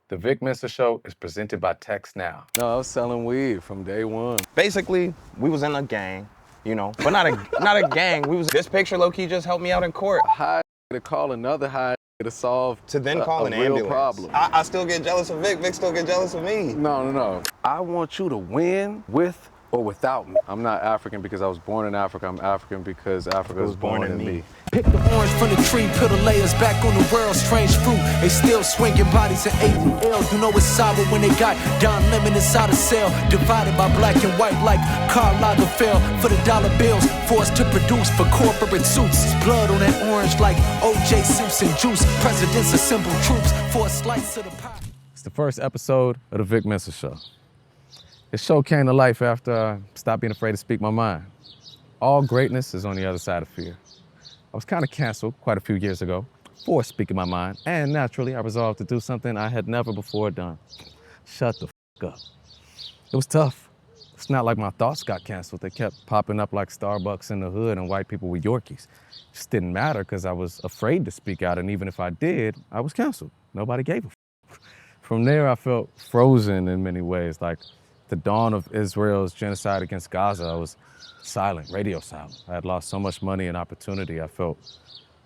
The Vic Mensa Show is presented by Text Now. No, I was selling weed from day one. Basically, we was in a gang, you know, but not a gang. This picture low-key just helped me out in court. A high to call another high to solve To then call an real ambulance. problem. I still get jealous of Vic. Vic still get jealous of me. No. I want you to win with or without me. I'm not African because I was born in Africa. I'm African because Africa was born in me. Pick the orange from the tree, put the layers back on the world. Strange fruit, they still swinging bodies at 8 and L. You know it's sour when they got Don Lemon inside a cell. Divided by black and white like Karl Lagerfeld. For the dollar bills, forced to produce for corporate suits. Blood on that orange like O.J. Simpson juice. Presidents assemble troops for a slice of the pie. It's the first episode of the Vic Mensa Show. This show came to life after I stopped being afraid to speak my mind. All greatness is on the other side of fear. I was kind of canceled quite a few years ago for speaking my mind, and naturally I resolved to do something I had never before done. Shut the f up. It was tough. It's not like my thoughts got canceled. They kept popping up like Starbucks in the hood and white people with Yorkies. It just didn't matter because I was afraid to speak out, and even if I did, I was canceled. Nobody gave a f. From there, I felt frozen in many ways, like the dawn of Israel's genocide against Gaza. I was silent, radio silent. I had lost so much money and opportunity. I felt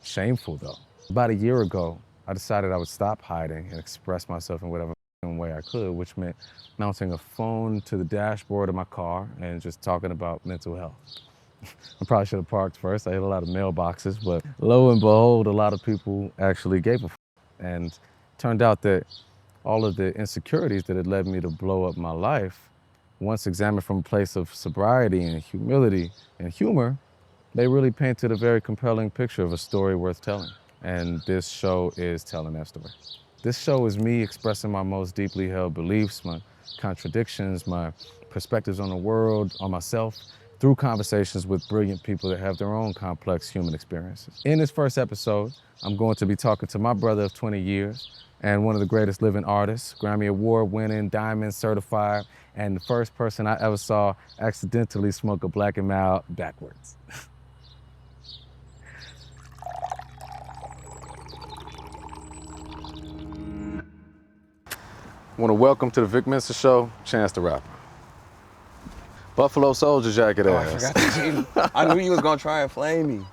shameful though. About a year ago, I decided I would stop hiding and express myself in whatever way I could, which meant mounting a phone to the dashboard of my car and just talking about mental health. I probably should have parked first. I hit a lot of mailboxes, but lo and behold, a lot of people actually gave a f. And it turned out that all of the insecurities that had led me to blow up my life, once examined from a place of sobriety and humility and humor, they really painted a very compelling picture of a story worth telling. And this show is telling that story. This show is me expressing my most deeply held beliefs, my contradictions, my perspectives on the world, on myself, through conversations with brilliant people that have their own complex human experiences. In this first episode, I'm going to be talking to my brother of 20 years and one of the greatest living artists, Grammy Award-winning, Diamond certified, and the first person I ever saw accidentally smoke a Black and Mild backwards. I want to welcome to the Vic Mensa Show, Chance the Rapper. Buffalo Soldier jacket ass. I forgot I knew you was gonna try and flame me.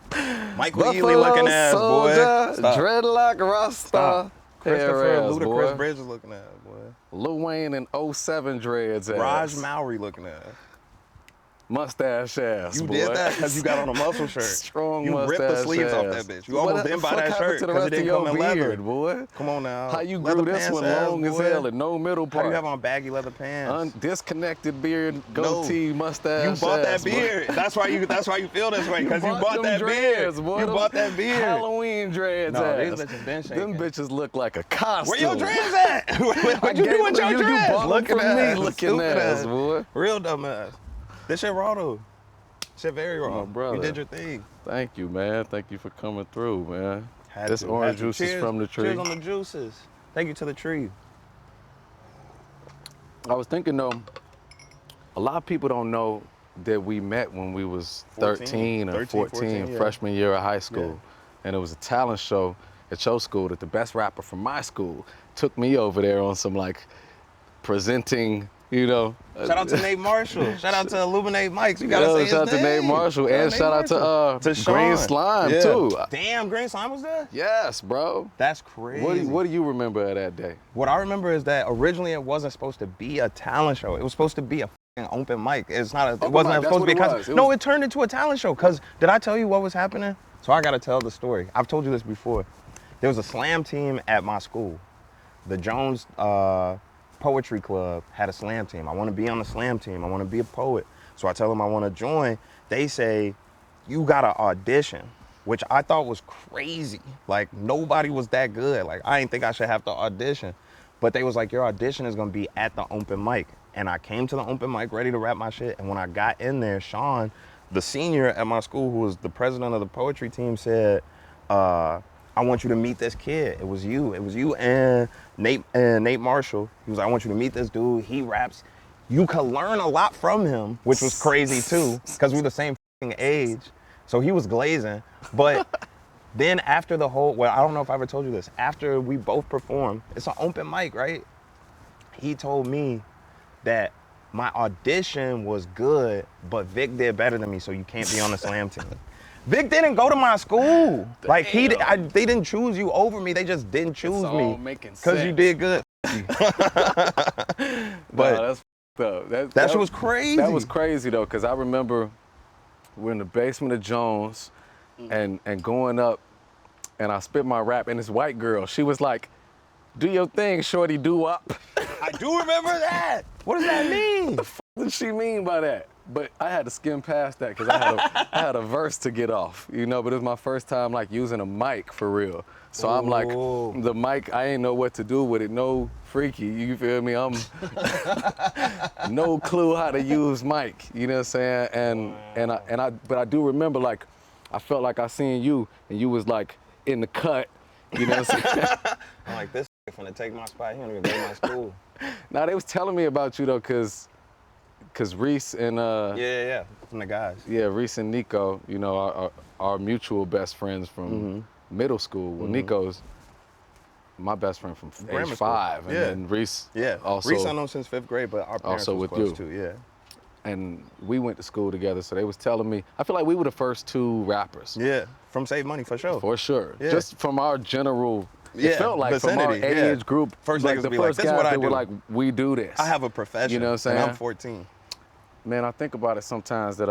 Michael Ealy looking ass, boy. Stop. Dreadlock Rasta. Stop. Christopher ass, Ludacris boy. Bridges looking ass, boy. Lil Wayne and 07 dreads ass. Raj Mowry looking ass. Mustache ass, You boy. did that because you got on a muscle shirt. Strong you mustache ripped the sleeves off ass. that bitch. You almost didn't buy that shirt because it didn't come in leather. Boy. Come on now. How you Leather grew this pants one ass, long as boy. hell and no middle How part? do you have on baggy leather pants? Disconnected beard, goatee, mustache. You bought ass, that beard. Boy. That's why you feel this way because you bought that dreads, beard. Boy. You bought that beard. Halloween dreads. No, ass. these bitches been shaking. Them bitches look like a costume. Where your dreads at? What you do with your dreads? You Looking at me, ass, looking stupid ass, boy. Real dumb ass. This shit raw though. Shit very raw. My brother. You did your thing. Thank you, man. Thank you for coming through, man. Had This to, orange had to. juice is Cheers. from the tree. Cheers on the juices. Thank you to the tree. I was thinking though, a lot of people don't know that we met when we was 13 or 14, yeah. freshman year of high school. And it was a talent show at your school that the best rapper from my school took me over there on some like presenting, you know. Shout out to Nate Marshall. Shout out to Illuminate Mics. You gotta say his shout out to Nate name. Marshall and shout out to Sean. Green Slime Yeah. too. Damn, Green Slime was there? Yes, bro. That's crazy. What do you remember of that day? What I remember is that originally it wasn't supposed to be a talent show. It was supposed to be a f***ing open mic. It's not. It wasn't supposed to be a concert. No, it turned into a talent show. Cause did I tell you what was happening? So I gotta tell the story. I've told you this before. There was a slam team at my school. The Jones Poetry Club had a slam team. I want to be on the slam team. I want to be a poet. So I tell them I want to join. They say, you gotta audition, which I thought was crazy. Like nobody was that good. Like I didn't think I should have to audition. But they was like, your audition is gonna be at the open mic. And I came to the open mic ready to rap my shit. And when I got in there, Sean, the senior at my school who was the president of the poetry team said, I want you to meet this kid. It was you and Nate Marshall. He was like, I want you to meet this dude. He raps. You could learn a lot from him, which was crazy too, because we're the same age. So he was glazing. But then after the whole, well, I don't know if I ever told you this, after we both performed, it's an open mic, right? he told me that my audition was good, but Vic did better than me, so you can't be on the slam team. Vic didn't go to my school. Like they didn't choose you over me. They just didn't choose me because you did good. But that shit was crazy. That was crazy though, because I remember we're in the basement of Jones, and going up, and I spit my rap, and this white girl, she was like, "Do your thing, shorty, do up." I do remember that. What does that mean? What the f did she mean by that? But I had to skim past that because I had a verse to get off, you know. But it was my first time like using a mic for real. So I'm like, the mic, I ain't know what to do with it. No freaky, you feel me? I'm no clue how to use mic. You know what I'm saying? But I do remember like, I felt like I seen you and you was like in the cut. You know what I'm saying? I'm like, this finna take my spot. He don't even go to my school. Now they was telling me about you though, cause Reese and yeah, from the guys. Yeah, Reese and Nico, you know, our mutual best friends from middle school. Well, Nico's my best friend from age 5, and then Reese. Yeah, also. Reese I know since 5th grade, but our parents also was with close you too. Yeah. And we went to school together, so they was telling me. I feel like we were the first 2 rappers. Yeah, from SaveMoney for sure. For sure. Yeah. Just from our general. It felt like vicinity, from our age group. First like niggas the be first like, this guys is what I that do. were like, we do this. I have a profession. You know what I'm saying? And I'm 14. Man, I think about it sometimes that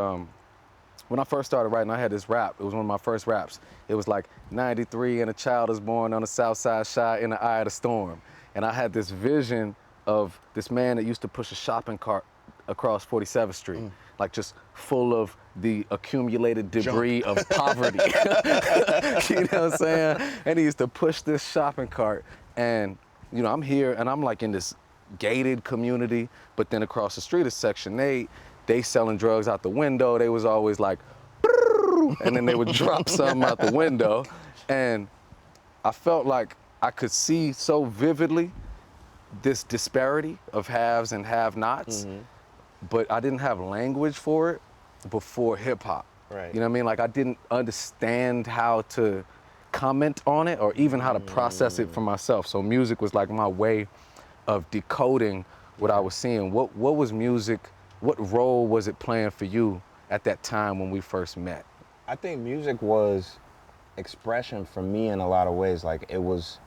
when I first started writing, I had this rap. It was one of my first raps. It was like 93 and a child is born on the south side, shy in the eye of the storm. And I had this vision of this man that used to push a shopping cart across 47th Street, like just full of the accumulated debris of poverty. You know what I'm saying? And he used to push this shopping cart. And, you know, I'm here and I'm like in this gated community, but then across the street is Section 8. They selling drugs out the window. They was always like, and then they would drop something out the window. And I felt like I could see so vividly this disparity of haves and have-nots, but I didn't have language for it before hip hop. Right. You know what I mean? Like I didn't understand how to comment on it or even how to process it for myself. So music was like my way of decoding what I was seeing. What was music? What role was it playing for you at that time when we first met? I think music was expression for me in a lot of ways. Like it was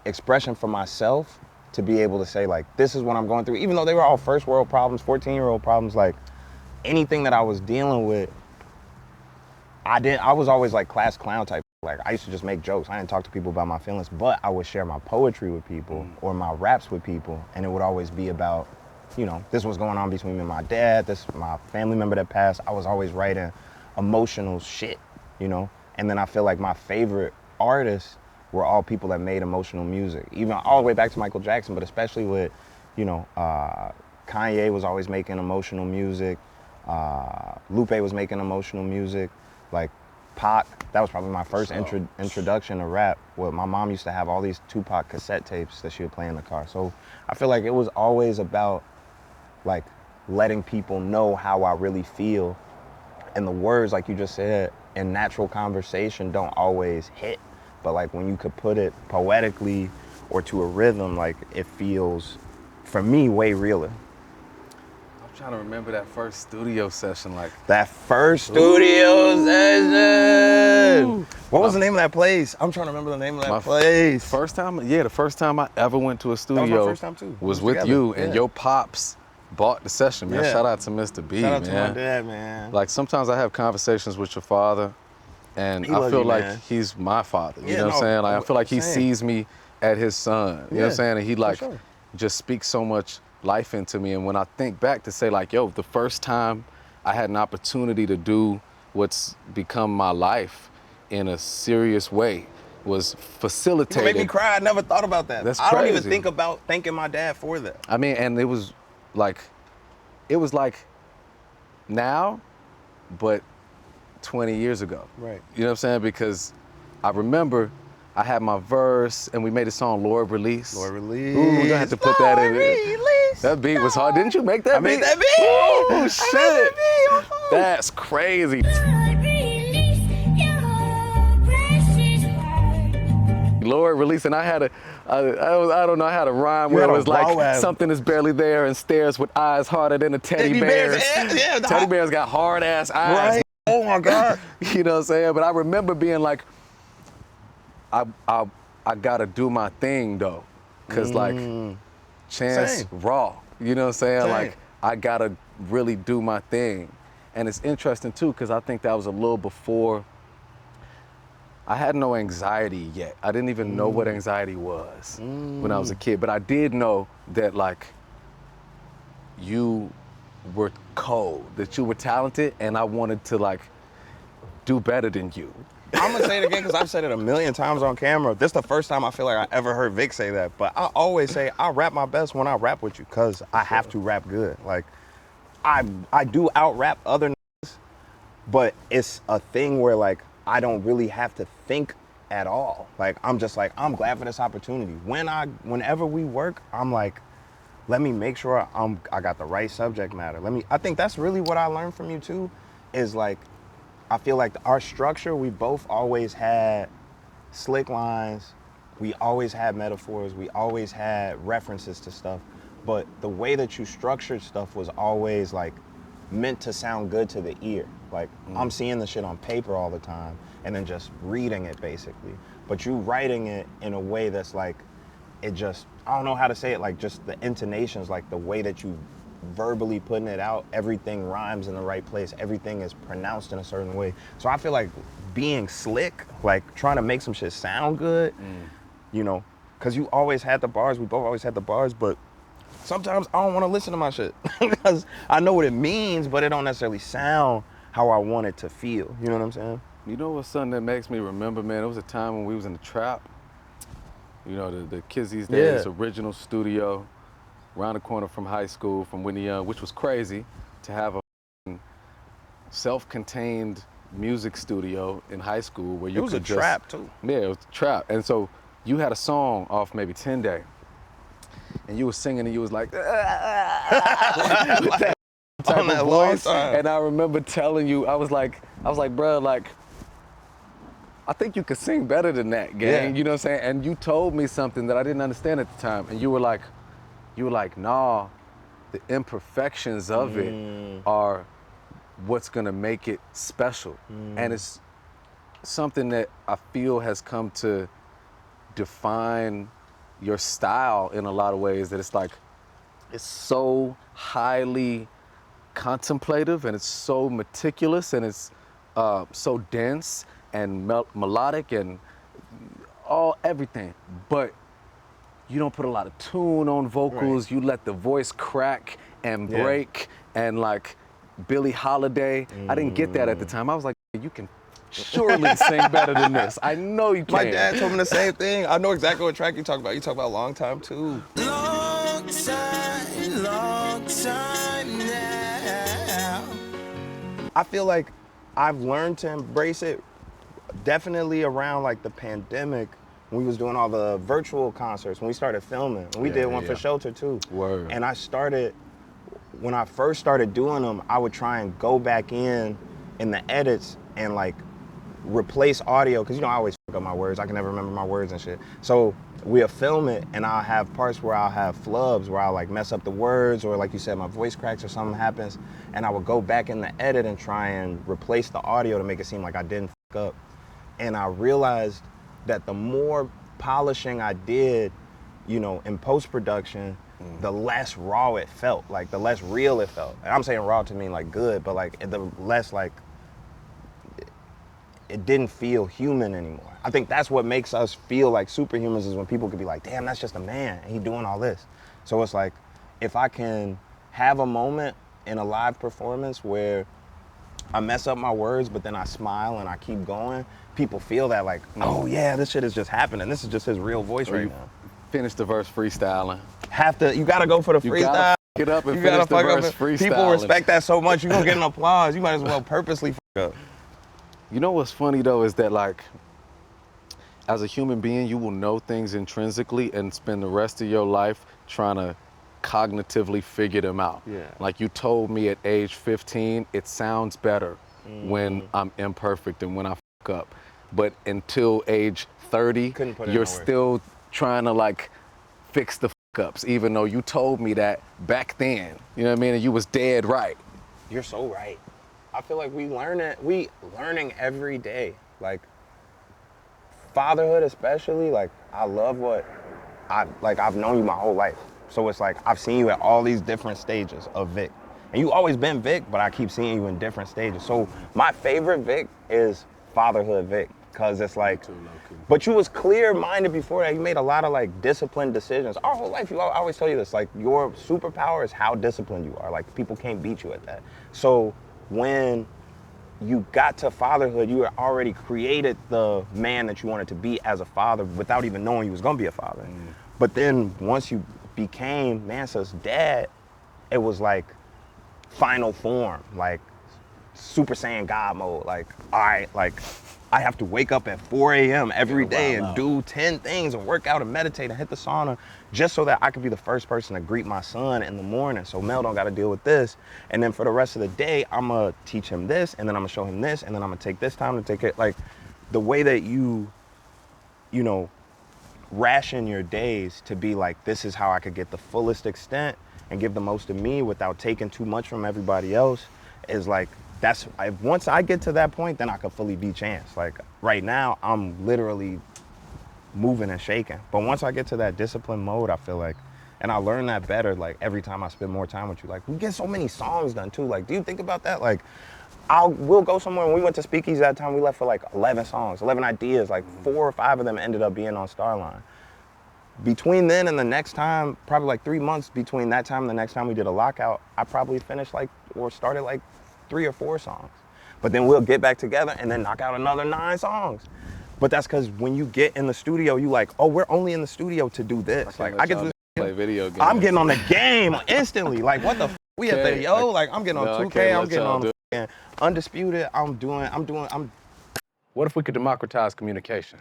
expression for myself to be able to say like, this is what I'm going through. Even though they were all first world problems, 14-year-old problems, like anything that I was dealing with, I was always like class clown type. Like I used to just make jokes. I didn't talk to people about my feelings, but I would share my poetry with people or my raps with people. And it would always be about, you know, this was going on between me and my dad, this my family member that passed. I was always writing emotional shit, you know? And then I feel like my favorite artists were all people that made emotional music. Even all the way back to Michael Jackson, but especially with, you know, Kanye was always making emotional music. Lupe was making emotional music. Like Pac, that was probably my first introduction to rap. Well, my mom used to have all these Tupac cassette tapes that she would play in the car. So I feel like it was always about like letting people know how I really feel. And the words, like you just said, in natural conversation don't always hit. But like when you could put it poetically or to a rhythm, like it feels, for me, way realer. I'm trying to remember that first studio session, like. That first studio session! What was the name of that place? I'm trying to remember the name of that place. First time, the first time I ever went to a studio that was my first time too. Was with you, and your pops bought the session, man. Shout out to Mr. B, Shout out man. to my dad, man. Like sometimes I have conversations with your father, and I feel like he's my father. You know what I'm saying? Like I feel like he sees me at his son. You know what I'm saying? And he like just speaks so much life into me. And when I think back to say like, yo, the first time I had an opportunity to do what's become my life in a serious way was facilitated. You make me cry. I never thought about that. That's I crazy. don't even think about thanking my dad for that. I mean, and it was like now, but 20 years ago. Right. You know what I'm saying? Because I remember I had my verse and we made a song, Lord Release. Lord Release. Ooh, we're gonna have to put that in there. That beat was hard. Didn't you make that beat? I made that beat. Oh, shit. I made that beat. That's crazy. Lord Release, and I I don't know how to rhyme You where had it a was like raw-ass- something is barely there and stares with eyes harder than a teddy bear's. Yeah, Teddy bears got hard ass eyes. right? Oh my God. You know what I'm saying? But I remember being like, I gotta do my thing though, cause like Chance Same. raw. You know what I'm saying? Same. Like I gotta really do my thing, and it's interesting too, cause I think that was a little before. I had no anxiety yet. I didn't even know what anxiety was when I was a kid, but I did know that like you were cold, that you were talented, and I wanted to like do better than you. I'm gonna say it again because I've said it a million times on camera. This is the first time I feel like I ever heard Vic say that. But I always say I rap my best when I rap with you because I have to rap good. Like I do out rap other niggas, but it's a thing where like I don't really have to think at all. Like I'm just like I'm glad for this opportunity. Whenever we work, I'm like, let me make sure I got the right subject matter. I think that's really what I learned from you too, is like I feel like our structure, we both always had slick lines, we always had metaphors, we always had references to stuff, but the way that you structured stuff was always like meant to sound good to the ear. Like I'm seeing the shit on paper all the time and then just reading it basically. But you writing it in a way that's like, it just, I don't know how to say it, like just the intonations, like the way that you verbally putting it out, everything rhymes in the right place, everything is pronounced in a certain way. So I feel like being slick, like trying to make some shit sound good, you know, because you always had the bars, we both always had the bars, but sometimes I don't want to listen to my shit because I know what it means, but it don't necessarily sound how I want it to feel. You know what I'm saying? You know what's something that makes me remember, man? It was a time when we was in the trap. You know, the Kids These Days original studio, around the corner from high school, from Whitney Young, which was crazy to have a self-contained music studio in high school where you could just— It was a trap too. Yeah, it was a trap. And so you had a song off maybe 10 Day, and you was singing and you was like, with that type of voice. And I remember telling you, I was like, bro, like, I think you could sing better than that, gang. Yeah. You know what I'm saying? And you told me something that I didn't understand at the time. And you were like, nah, the imperfections of it are what's gonna make it special. And it's something that I feel has come to define your style in a lot of ways, that it's like, it's so highly contemplative and it's so meticulous and it's so dense and melodic and everything, but you don't put a lot of tune on vocals. Right. You let the voice crack and break and like Billie Holiday. I didn't get that at the time. I was like, you can surely sing better than this. I know you can. My dad told me the same thing. I know exactly what track you talk about. You talk about Long Time too. Long time now. I feel like I've learned to embrace it definitely around like the pandemic, when we was doing all the virtual concerts, when we started filming. And we did one for Shelter too. Word. And when I first started doing them, I would try and go back in the edits and like replace audio, because you know I always fuck up my words. I can never remember my words and shit. So we'll film it and I'll have parts where I'll have flubs, where I'll like mess up the words, or like you said, my voice cracks or something happens, and I would go back in the edit and try and replace the audio to make it seem like I didn't fuck up. And I realized that the more polishing I did, you know, in post-production, the less raw it felt, like the less real it felt. And I'm saying raw to mean like good, but like the less like, it didn't feel human anymore. I think that's what makes us feel like superhumans, is when people could be like, damn, that's just a man and he doing all this. So it's like, if I can have a moment in a live performance where I mess up my words, but then I smile and I keep going, people feel that like, oh yeah, this shit is just happening. This is just his real voice right now. Finish the verse freestyling. You gotta go for the freestyle. Get up and finish the verse freestyling. People respect that so much, you're gonna get an applause. You might as well purposely fuck up. You know what's funny though is that like, as a human being, you will know things intrinsically and spend the rest of your life trying to cognitively figure them out. Yeah. Like you told me at age 15, it sounds better when I'm imperfect and when I fuck up. But until age 30, you're still trying to like fix the ups, even though you told me that back then, you know what I mean? And you was dead right. You're so right. I feel like we learning every day. Like fatherhood especially, like I love what I've known you my whole life. So it's like I've seen you at all these different stages of Vic. And you always been Vic, but I keep seeing you in different stages. So my favorite Vic is fatherhood Vic, because it's like, but you was clear-minded before that. You made a lot of like disciplined decisions. Our whole life, I always tell you this, like your superpower is how disciplined you are. Like people can't beat you at that. So when you got to fatherhood, you had already created the man that you wanted to be as a father without even knowing you was gonna be a father. But then once you became Mensa's dad, it was like final form, like Super Saiyan God mode. Like, all right, like I have to wake up at 4 a.m. every day and do 10 things and work out and meditate and hit the sauna just so that I could be the first person to greet my son in the morning. So Mel don't got to deal with this. And then for the rest of the day, I'm going to teach him this, and then I'm going to show him this, and then I'm going to take this time to take it. Like the way that you know, ration your days to be like, this is how I could get the fullest extent and give the most of me without taking too much from everybody else is like, once I get to that point, then I can fully be Chance. Like right now, I'm literally moving and shaking. But once I get to that discipline mode, I feel like, and I learn that better, like every time I spend more time with you. Like we get so many songs done too. Like, do you think about that? Like we'll go somewhere. When we went to Speakeasy that time, we left for like 11 songs, 11 ideas. Like 4 or 5 of them ended up being on Starline. Between then and the next time, probably like 3 months between that time and the next time we did a lockout, I probably finished like, or started like 3 or 4 songs. But then we'll get back together and then knock out another 9 songs. But that's because when you get in the studio, you like, oh, we're only in the studio to do this. Like I get to play video games. I'm getting on the game instantly. Like what the we at the like I'm getting on 2K, I'm getting on Undisputed. I'm What if we could democratize communication?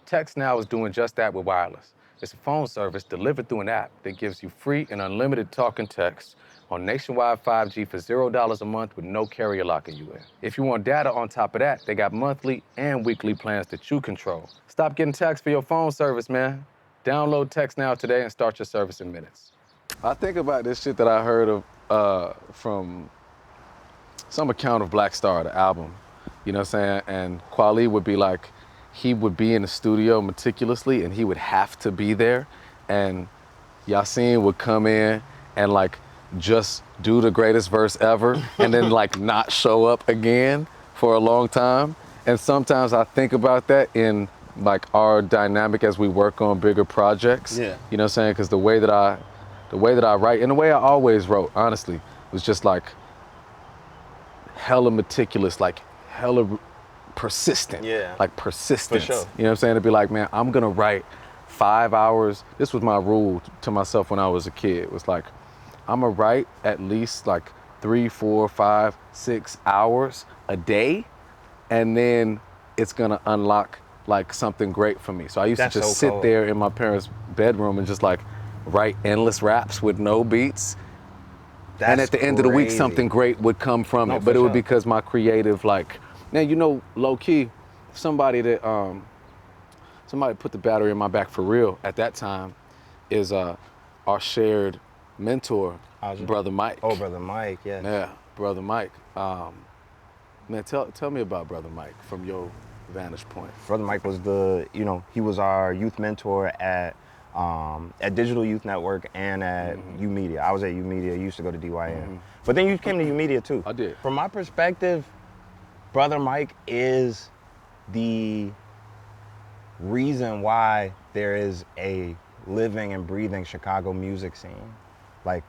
Text now is doing just that with wireless. It's a phone service delivered through an app that gives you free and unlimited talk and text on nationwide 5G for $0 a month with no carrier locking you in. If you want data on top of that, they got monthly and weekly plans that you control. Stop getting text for your phone service, man. Download Text Now today and start your service in minutes. I think about this shit that I heard of from some account of Black Star, the album. You know what I'm saying? And Kweli would be like, he would be in the studio meticulously and he would have to be there. And Yasin would come in and like just do the greatest verse ever and then like not show up again for a long time. And sometimes I think about that in like our dynamic as we work on bigger projects. Yeah. You know what I'm saying? Because the way that I write, and the way I always wrote, honestly, was just like hella meticulous, like hella persistent. Yeah. Like persistence. For sure. You know what I'm saying? To be like, man, I'm gonna write 5 hours. This was my rule to myself when I was a kid. It was like, I'm gonna write at least like 3, 4, 5, 6 hours a day, and then it's gonna unlock like something great for me. So I used to just sit there in my parents' bedroom and just like write endless raps with no beats. And at the end of the week, something great would come from it. But it would be because my creative, like, now, you know, low key, somebody put the battery in my back for real at that time is our shared mentor, Brother Mike. Oh, Brother Mike, yeah. Yeah, Brother Mike. Man, tell me about Brother Mike from your vantage point. Brother Mike was he was our youth mentor at Digital Youth Network and at YOUmedia. I was at YOUmedia, used to go to DYN. But then you came to YOUmedia too. I did. From my perspective, Brother Mike is the reason why there is a living and breathing Chicago music scene. Like,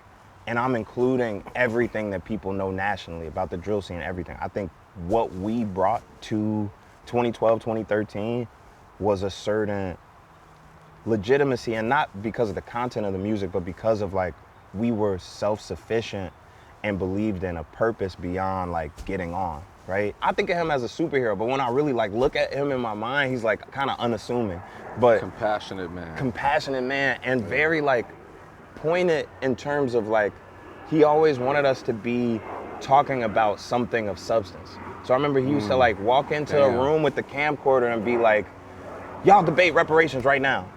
and I'm including everything that people know nationally about the drill scene, everything. I think what we brought to 2012, 2013 was a certain legitimacy, and not because of the content of the music, but because of like, we were self-sufficient and believed in a purpose beyond like getting on, right? I think of him as a superhero, but when I really like look at him in my mind, he's like kind of unassuming, but compassionate man, and very like pointed in terms of like, he always wanted us to be talking about something of substance. So I remember he used to like walk into a room with the camcorder and be like, y'all debate reparations right now.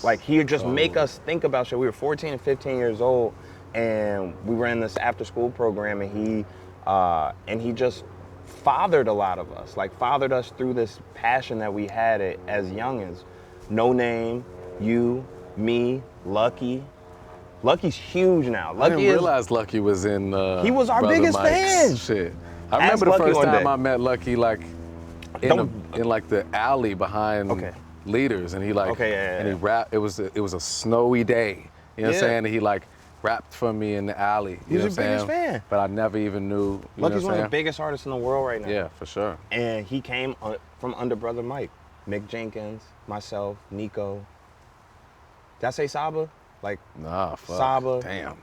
Like he'd just make us think about shit. We were 14 and 15 years old, and we were in this after-school program, and he just fathered a lot of us. Like fathered us through this passion that we had as youngins. No Name, You, Me, Lucky. Lucky's huge now. I didn't realize Lucky was in. He was our Brother biggest Mike's fan. Shit. I remember the Lucky first one time day. I met Lucky, like in like the alley behind Leaders, and he like and he rapped. It was a snowy day. You know what I'm saying? And he like rapped for me in the alley. He's your biggest fan. But I never even knew. Lucky's one of the biggest artists in the world right now. Yeah, for sure. And he came from under Brother Mike. Mick Jenkins, myself, Nico. Did I say Saba? Like nah, fuck. Saba. Damn.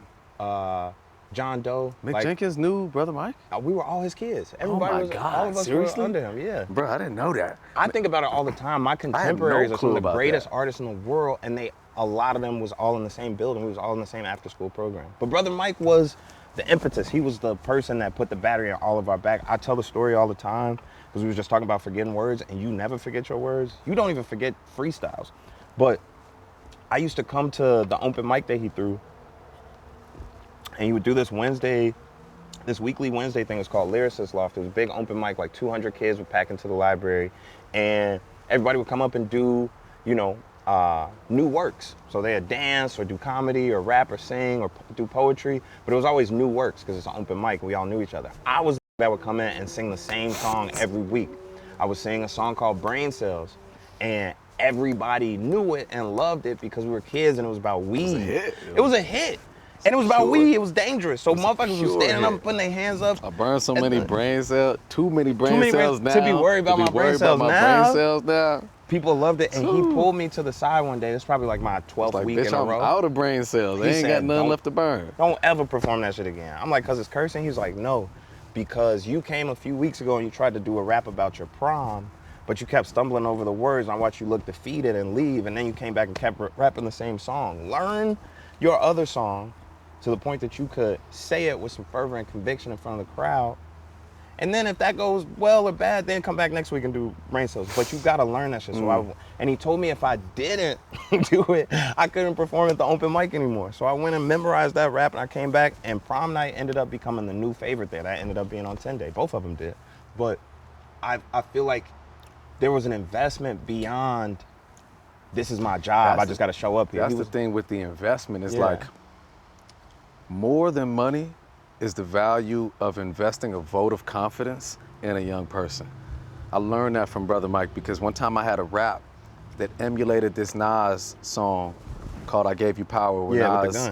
John Doe. Mick Jenkins knew Brother Mike? We were all his kids. Everybody was, God, all of us seriously? were under him, yeah. Bro, I didn't know that. I think about it all the time. My contemporaries are some of the greatest that. artists in the world, and a lot of them was all in the same building. We was all in the same after-school program. But Brother Mike was the impetus. He was the person that put the battery in all of our back. I tell the story all the time, because we was just talking about forgetting words, and you never forget your words. You don't even forget freestyles. But I used to come to the open mic that he threw, and he would do this weekly Wednesday thing. It was called Lyricist Loft. It was a big open mic, like 200 kids would pack into the library, and everybody would come up and do, new works. So they'd dance or do comedy or rap or sing or do poetry, but it was always new works because it's an open mic and we all knew each other. I was that would come in and sing the same song every week. I was singing a song called Brain Cells, and everybody knew it and loved it because we were kids and it was about weed. It was a hit. And it was about weed. It was dangerous. So motherfuckers were standing up and putting their hands up. I burned so many brain cells. Too many brain cells now. To be worried about my brain cells now. People loved it, and he pulled me to the side one day. It's probably like my 12th week in a row. I'm out of brain cells. They ain't got nothing left to burn. Don't ever perform that shit again. I'm like, cause it's cursing? He's like, no, because you came a few weeks ago and you tried to do a rap about your prom, but you kept stumbling over the words. I watched you look defeated and leave, and then you came back and kept rapping the same song. Learn your other song to the point that you could say it with some fervor and conviction in front of the crowd. And then if that goes well or bad, then come back next week and do brain cells. But you gotta learn that shit. And he told me if I didn't do it, I couldn't perform at the open mic anymore. So I went and memorized that rap, and I came back, and prom night ended up becoming the new favorite day. That ended up being on 10 Day. Both of them did. But I feel like there was an investment beyond, this is my job, I just gotta show up here. That's the thing with the investment. It's like, more than money is the value of investing a vote of confidence in a young person. I learned that from Brother Mike because one time I had a rap that emulated this Nas song called I Gave You Power, where Nas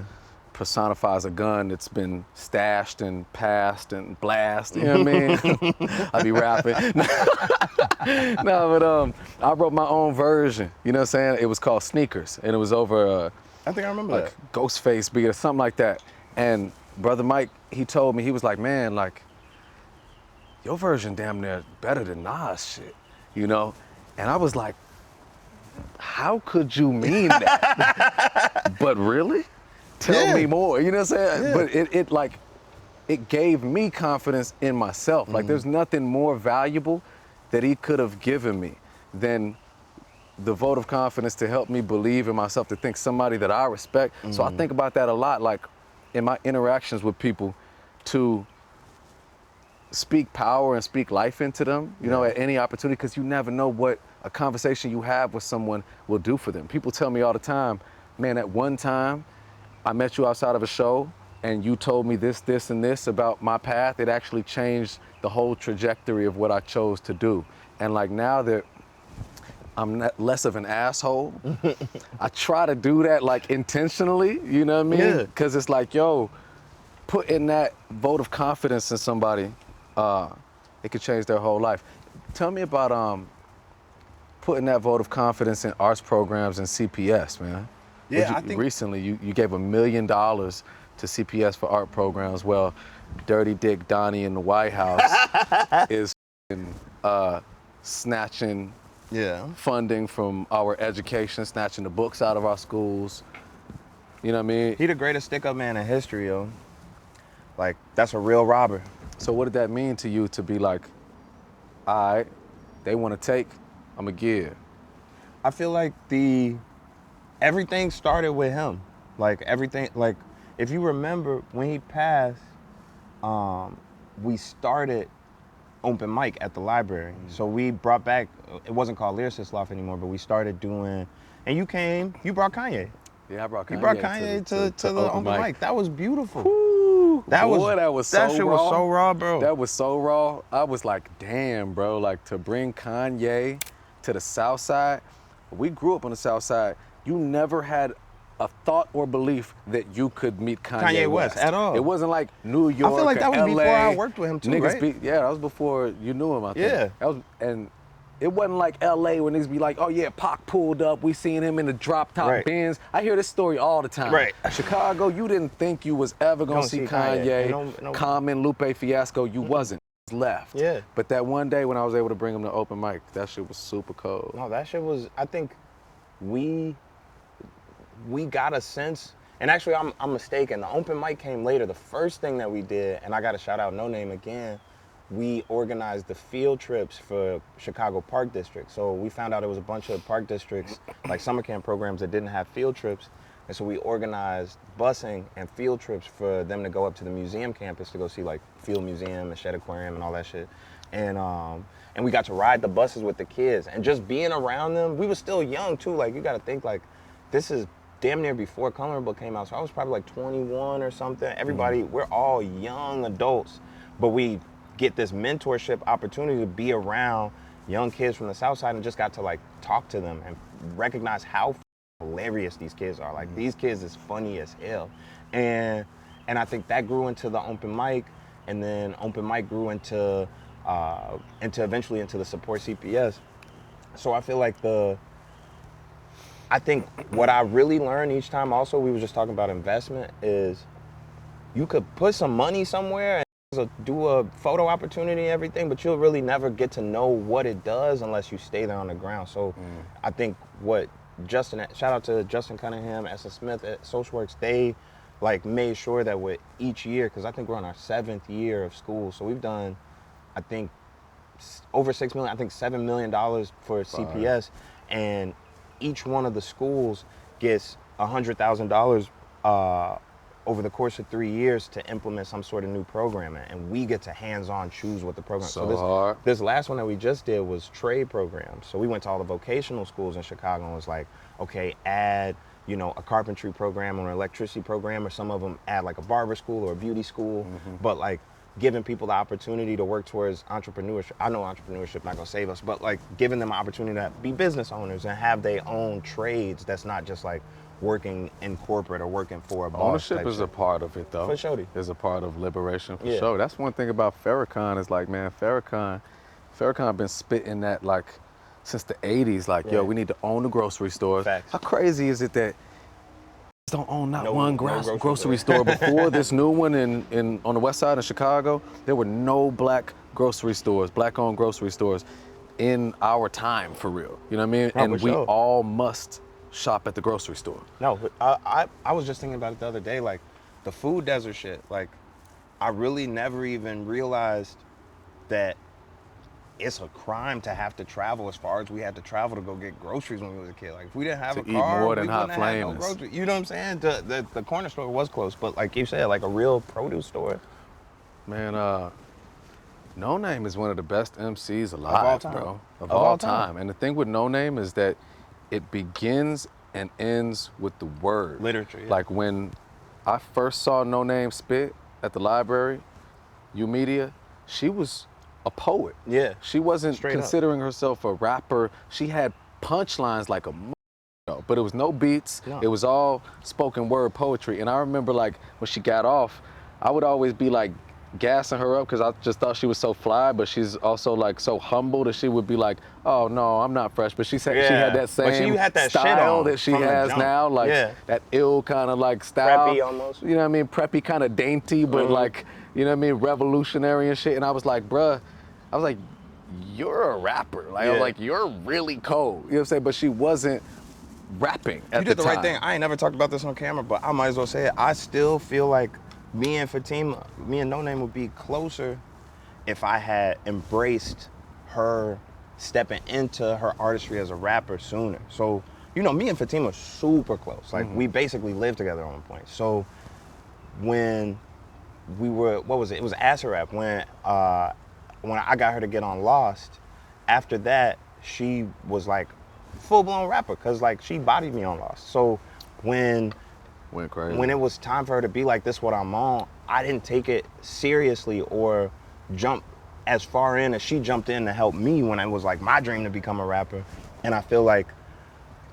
personifies a gun that's been stashed and passed and blasted, you know what I mean? I be rapping. No, but I wrote my own version, you know what I'm saying? It was called Sneakers, and it was over I think I remember like Ghostface beat or something like that. And Brother Mike, he told me, he was like, man, like, your version damn near better than Nas shit, you know? And I was like, how could you mean that? But really? Tell me more, you know what I'm saying? But it gave me confidence in myself. Like there's nothing more valuable that he could have given me than the vote of confidence to help me believe in myself, to think somebody that I respect. So I think about that a lot, like in my interactions with people, to speak power and speak life into them, you know, at any opportunity, because you never know what a conversation you have with someone will do for them. People tell me all the time, man, at one time, I met you outside of a show and you told me this, this, and this about my path. It actually changed the whole trajectory of what I chose to do. And like now that I'm less of an asshole, I try to do that like intentionally, you know what I mean? Because it's like, yo, putting that vote of confidence in somebody, it could change their whole life. Tell me about putting that vote of confidence in arts programs and CPS, man. Yeah, I think recently you gave $1 million to CPS for art programs. Well, Dirty Dick Donnie in the White House is snatching funding from our education, snatching the books out of our schools. You know what I mean? He the greatest stick-up man in history, yo. Like, that's a real robber. So what did that mean to you to be like, all right, they want to take, I'm going to give? I feel like the everything started with him. Like everything, like if you remember when he passed, we started open mic at the library. So we brought back, it wasn't called Lyricist Loft anymore, but we started doing, and you brought Kanye. Yeah, I brought Kanye. You brought Kanye to the open mic. That was beautiful. Woo, that boy, was so shit raw. Was so raw, bro. That was so raw. I was like, damn, bro, like to bring Kanye to the South Side. We grew up on the South Side. You never had a thought or belief that you could meet Kanye West at all. It wasn't like New York. I feel like that was LA. before I worked with him too, niggas right? Yeah, that was before you knew him, I think. Yeah. That was, and it wasn't like LA when niggas be like, oh yeah, Pac pulled up, we seen him in the drop top Benz. I hear this story all the time. Right. Chicago, you didn't think you was ever gonna see Kanye. No. Common, Lupe Fiasco, you wasn't. Left. Yeah. But that one day when I was able to bring him to open mic, that shit was super cold. No, that shit was, I think we got a sense, and actually I'm mistaken. The open mic came later. The first thing that we did, and I got to shout out No Name again, we organized the field trips for Chicago Park District. So we found out there was a bunch of park districts, like summer camp programs that didn't have field trips. And so we organized busing and field trips for them to go up to the museum campus to go see like Field Museum and Shed Aquarium and all that shit. And we got to ride the buses with the kids and just being around them. We were still young too. Like you got to think like this is damn near before Coloring Book came out. So I was probably like 21 or something. Everybody, we're all young adults, but we get this mentorship opportunity to be around young kids from the South Side and just got to like talk to them and recognize how hilarious these kids are. Like these kids is funny as hell. And I think that grew into the open mic, and then open mic grew into eventually into the support CPS. So I feel like I think what I really learned each time also, we were just talking about investment, is you could put some money somewhere and do a photo opportunity and everything, but you'll really never get to know what it does unless you stay there on the ground. So I think what Justin, shout out to Justin Cunningham, S. Smith at Socialworks, they like made sure that with each year, because I think we're on our 7th year of school, so we've done, I think, over $6 million, I think $7 million for CPS, and each one of the schools gets $100,000 over the course of 3 years to implement some sort of new programming, and we get to hands-on choose what the program. So this last one that we just did was trade programs. So we went to all the vocational schools in Chicago and was like, okay, add, you know, a carpentry program or an electricity program, or some of them add like a barber school or a beauty school, but like giving people the opportunity to work towards entrepreneurship. I know entrepreneurship not gonna save us, but like giving them an opportunity to be business owners and have their own trades that's not just like working in corporate or working for a boss. Ownership is a part of it, though. For sure. Is a part of liberation, for sure. That's one thing about Farrakhan is like, man, Farrakhan been spitting that like since the 80s, like, yo, we need to own the grocery stores. Facts. How crazy is it that don't own not one grocery store before this new one on the west side of Chicago? There were no black grocery stores, black-owned grocery stores in our time, for real. You know what I mean? No, and we all must shop at the grocery store. No, I was just thinking about it the other day, like the food desert shit. Like I really never even realized that it's a crime to have to travel as far as we had to travel to go get groceries when we was a kid. Like if we didn't have a car, eat more than we Hot wouldn't have no Flames. groceries. You know what I'm saying? The corner store was close, but like you said, like a real produce store. Man, No Name is one of the best MCs alive, all time. bro. Of all time. And the thing with No Name is that it begins and ends with the word. Literature, yeah. Like when I first saw No Name spit at the library, YOUmedia, she was a poet. Yeah. She wasn't Straight considering herself a rapper. She had punchlines like a but it was no beats. No. It was all spoken word poetry. And I remember like when she got off, I would always be like gassing her up because I just thought she was so fly, but she's also like so humble that she would be like, oh no, I'm not fresh. But she said she had that same had that style shit on that she from the has jump. now, like that ill kind of like style. Preppy almost. You know what I mean? Preppy, kind of dainty, but like, you know what I mean? Revolutionary and shit. And I was like, bruh, you're a rapper. Like, I was like, you're really cold. You know what I'm saying? But she wasn't rapping at the time. You did the right thing. I ain't never talked about this on camera, but I might as well say it. I still feel like me and No Name would be closer if I had embraced her stepping into her artistry as a rapper sooner. So you know, me and Fatima are super close. Like, we basically lived together at one point. So when we were, what was it? It was Acid Rap. When I got her to get on Lost, after that, she was like full-blown rapper, because like she bodied me on Lost. So when Went crazy. when it was time for her to be like, this what I'm on, I didn't take it seriously or jump as far in as she jumped in to help me when it was like my dream to become a rapper. And I feel like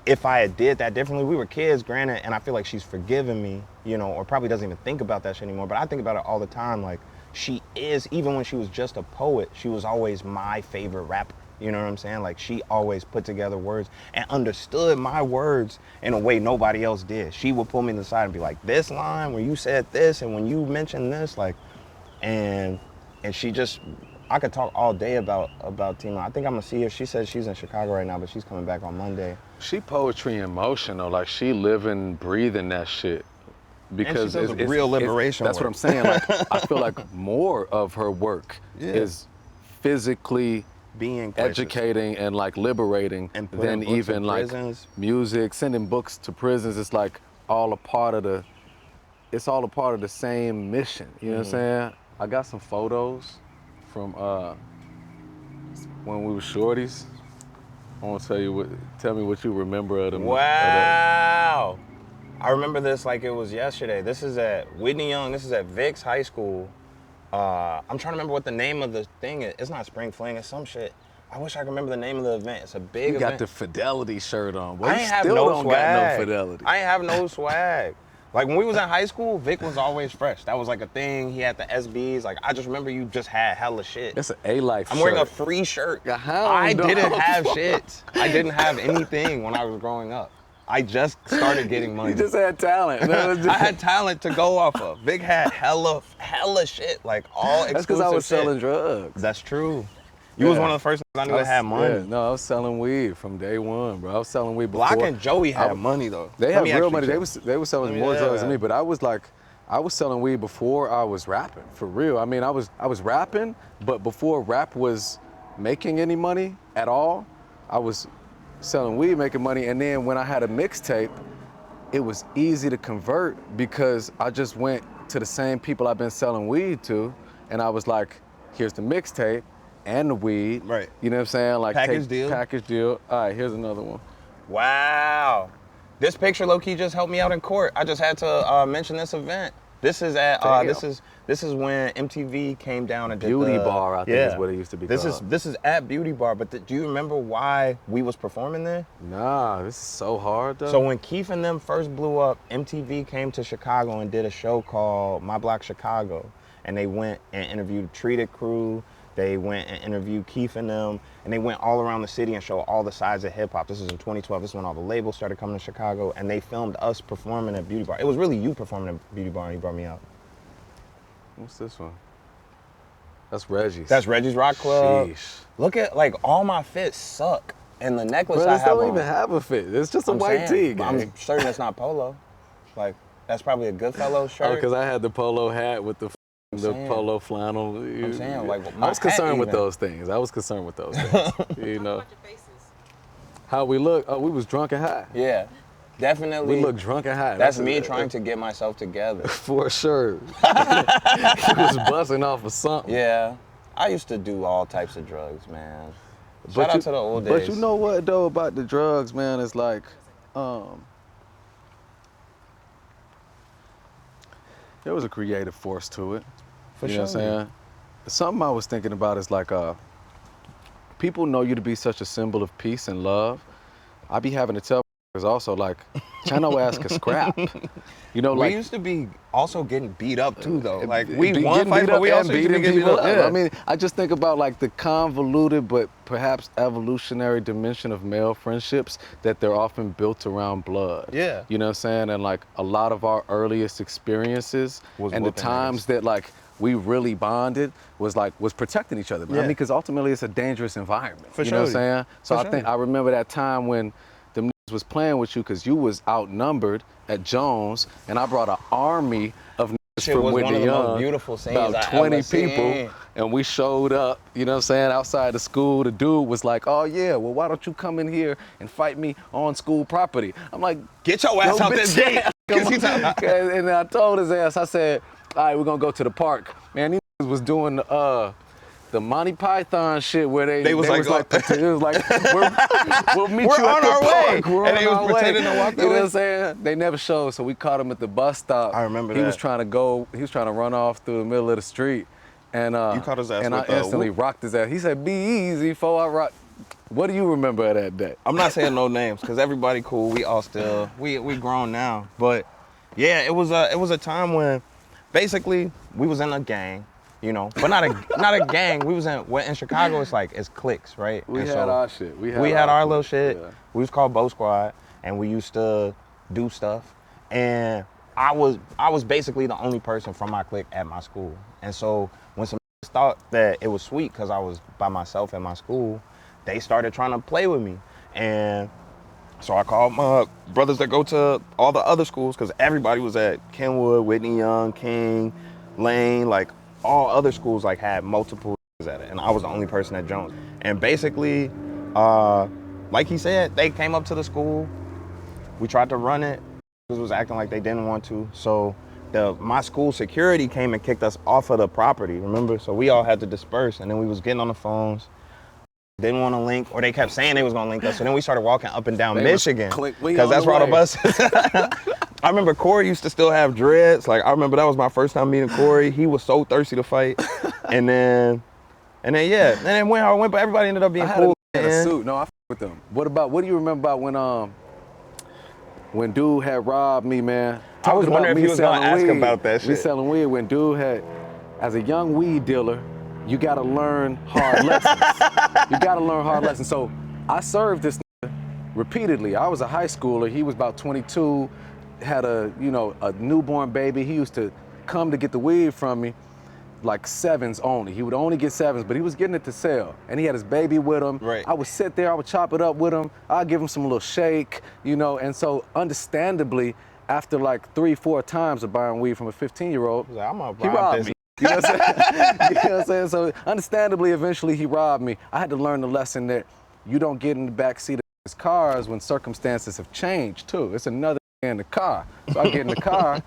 if I had did that differently, we were kids, granted, and I feel like she's forgiven me, you know, or probably doesn't even think about that shit anymore, but I think about it all the time. Like, she is, even when she was just a poet, she was always my favorite rapper. You know what I'm saying? Like, she always put together words and understood my words in a way nobody else did. She would pull me to the side and be like, this line where you said this and when you mentioned this, like, and she just, I could talk all day about Tima. I think I'm gonna see her. She says she's in Chicago right now, but she's coming back on Monday. She poetry in motion, though. Like, she living, breathing that shit. Because and she does real liberation that's work. what I'm saying. Like, I feel like more of her work is physically being places. educating and like liberating and than even like prisons. music, sending books to prisons. It's like all a part of the, it's all a part of the same mission. You know what I'm saying? I got some photos from when we were shorties. I want to tell me what you remember of them. Wow. I remember this like it was yesterday. This is at Whitney Young. This is at Vic's high school. I'm trying to remember what the name of the thing is. It's not Spring Fling, it's some shit. I wish I could remember the name of the event. It's a big event. You got the Fidelity shirt on. Well, I ain't have no don't swag. got no Fidelity. I ain't have no swag. Like, when we was in high school, Vic was always fresh. That was like a thing. He had the SBs. Like, I just remember you just had hella shit. That's an A-Life shirt. I'm wearing a free shirt. I didn't have shit. I didn't have anything when I was growing up. I just started getting money. You just had talent. I had talent to go off of. Vic had hella shit, like all exclusive. That's because I was shit. selling drugs. That's true. You was one of the first I knew that had money. Yeah, no, I was selling weed from day one, bro. I was selling weed before. Block and Joey had money though. They had real money. They were selling more drugs than me, but I was selling weed before I was rapping, for real. I mean, I was rapping, but before rap was making any money at all, I was selling weed, making money, and then when I had a mixtape, it was easy to convert because I just went to the same people I've been selling weed to, and I was like, here's the mixtape and the weed. Right. You know what I'm saying? Like, package deal. Package deal. All right, here's another one. Wow. This picture low-key just helped me out in court. I just had to mention this event. This is at this is when MTV came down and did Beauty Bar, I think is what it used to be called. This is at Beauty Bar, but do you remember why we was performing there? Nah, this is so hard though. So when Keith and them first blew up, MTV came to Chicago and did a show called My Block Chicago. And they went and interviewed Treated Crew. They went and interviewed Keith and them, and they went all around the city and showed all the sides of hip hop. This is in 2012. This is when all the labels started coming to Chicago, and they filmed us performing at Beauty Bar. It was really you performing at Beauty Bar, and you brought me out. What's this one? That's Reggie's. That's Reggie's Rock Club. Sheesh. Look at, like, all my fits suck, and the necklace Bro, I this have don't on. even have a fit. It's just a I'm white saying, tee. I'm certain it's not polo. Like, that's probably a Goodfellow shirt. Oh, because I had the polo hat with the polo flannel. I'm saying, like, I was concerned with those things. You know. How we look? Oh, we was drunk and high. Yeah, definitely. We look drunk and high. That's me trying to get myself together. For sure. He was busting off of something. Yeah, I used to do all types of drugs, man. Shout out to the old days. But you know what though about the drugs, man? It's like, there was a creative force to it. For you sure. know what I'm saying? Something I was thinking about is like, people know you to be such a symbol of peace and love. I be having to tell also like, Chino ass can scrap. You know, like, we used to be also getting beat up too, though. Like, we won fights, but we also used to be getting beat up. Yeah. I mean, I just think about like the convoluted but perhaps evolutionary dimension of male friendships that they're often built around blood. Yeah. You know what I'm saying? And like a lot of our earliest experiences and the times that like we really bonded was protecting each other. Yeah. I mean, because ultimately it's a dangerous environment. For you sure. know what I'm saying? So I think I remember that time when them niggas was playing with you because you was outnumbered at Jones, and I brought an army of niggas shit from was Whitney one of the Young, most beautiful scenes about I 20 ever people, seen. and we showed up, you know what I'm saying, outside the school. The dude was like, oh yeah, well, why don't you come in here and fight me on school property? I'm like, Get your ass out this gate. And I told his ass, I said, all right, we're gonna go to the park. Man, these niggas was doing the Monty Python shit where they was like we'll meet you at the park. We're and on they was our way. pretending to walk You know what away. I'm saying? They never showed, so we caught him at the bus stop. I remember he that. was trying to run off through the middle of the street. And You caught his ass and I with the instantly whoop. rocked his ass. He said, be easy, before I rock. What do you remember of that day? I'm not saying no names because everybody cool. We all still we grown now. But yeah, it was a time when basically we was in a gang, you know, but not a gang. We was in Chicago. It's cliques, right? We And had our shit. We had our little shit. Yeah. We was called Bo Squad, and we used to do stuff. And I was basically the only person from my clique at my school. And so when some thought that it was sweet because I was by myself at my school, they started trying to play with me. And so I called my brothers that go to all the other schools because everybody was at Kenwood, Whitney Young, King, Lane, like all other schools like had multiple at it. And I was the only person at Jones. And basically, like he said, they came up to the school. We tried to run it. It was acting like they didn't want to. So my school security came and kicked us off of the property, remember? So we all had to disperse, and then we was getting on the phones. Didn't want to link, or they kept saying they was gonna link us. So then we started walking up and down Michigan, because that's where all the buses. I remember Corey used to still have dreads. Like I remember that was my first time meeting Corey. He was so thirsty to fight, and then yeah, and then went how it went, but everybody ended up being cool. I had a suit. No, I f with them. What do you remember about when dude had robbed me, man? I was wondering if you was gonna ask about that shit. Me selling weed when dude had, as a young weed dealer, you gotta learn hard lessons. So I served this repeatedly. I was a high schooler. He was about 22, had a newborn baby. He used to come to get the weed from me, like 7s only. He would only get 7s, but he was getting it to sell. And he had his baby with him. Right. I would sit there, I would chop it up with him. I'd give him some little shake, and so understandably, after like 3-4 times of buying weed from a 15-year-old, Like, I'm gonna he robbed me. You know what I'm saying? You know what I'm saying? So understandably, eventually he robbed me. I had to learn the lesson that you don't get in the backseat of his cars when circumstances have changed too. It's another in the car. So I get in the car,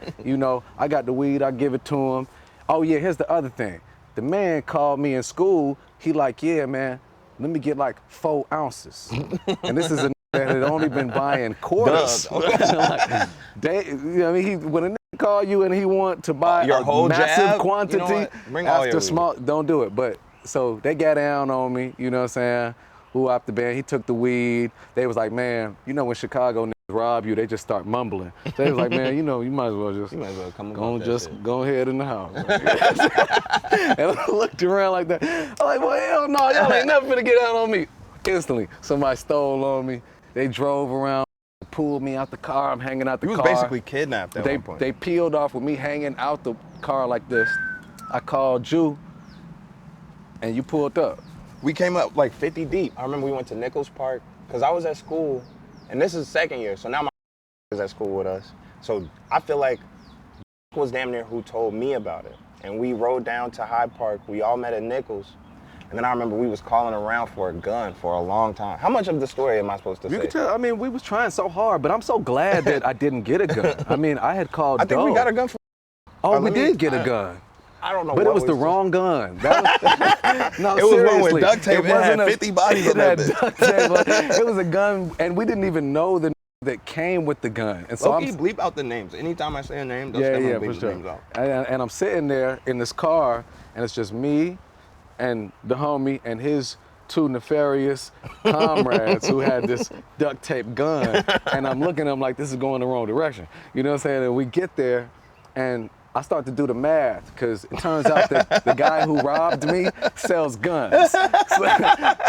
I got the weed, I give it to him. Oh yeah, here's the other thing. The man called me in school, he like, yeah man, let me get like 4 ounces. And this is a that had only been buying quarters. When a nigga call you and he want to buy your whole massive jab, quantity bring all after your small, don't do it. But so they got down on me, you know what I'm saying? Who up the band, he took the weed. They was like, man, when Chicago niggas rob you, they just start mumbling. They was like, man, you might as well just go ahead in the house. And I looked around like that. I'm like, well, hell no, y'all ain't never finna get out on me. Instantly, somebody stole on me. They drove around, pulled me out the car. I'm hanging out the car. You was basically kidnapped at one point. They peeled off with me hanging out the car like this. I called you, and you pulled up. We came up like 50 deep. I remember we went to Nichols Park, because I was at school, and this is second year, so now my is at school with us. So I feel like was damn near who told me about it. And we rode down to Hyde Park. We all met at Nichols. And then I remember we was calling around for a gun for a long time. How much of the story am I supposed to say? You can tell, we was trying so hard, but I'm so glad that I didn't get a gun. I had called I think we got a gun for we did get a gun. I don't know but what it was the wrong gun. No, it was seriously. one with duct tape. It had 50 bodies in that bitch. It was a gun, and we didn't even know the that came with the gun. And so bleep out the names. Anytime I say a name, those bleep the names out. And I'm sitting there in this car, and it's just me and the homie and his 2 nefarious comrades who had this duct tape gun. And I'm looking at them like this is going the wrong direction. You know what I'm saying? And we get there, and I start to do the math, because it turns out that the guy who robbed me sells guns.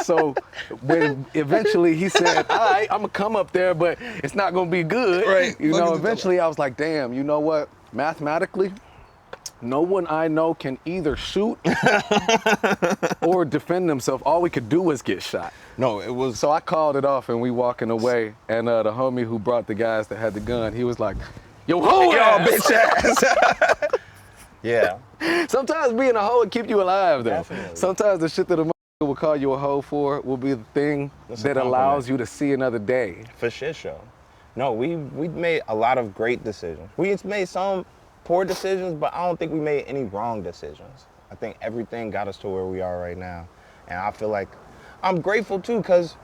So when eventually he said, all right, I'm gonna come up there, but it's not gonna be good. Right. Eventually I was like, damn, you know what? Mathematically, no one I know can either shoot or defend themselves. All we could do was get shot. No, it was. So I called it off, and we walking away, and the homie who brought the guys that had the gun, he was like, yo, hold y'all bitch ass. Yeah. Sometimes being a hoe will keep you alive, though. Definitely. Sometimes the shit that a motherfucker will call you a hoe for will be the thing That's a that allows compliment. you to see another day. For shit show. No, we made a lot of great decisions. We made some poor decisions, but I don't think we made any wrong decisions. I think everything got us to where we are right now. And I feel like I'm grateful too, because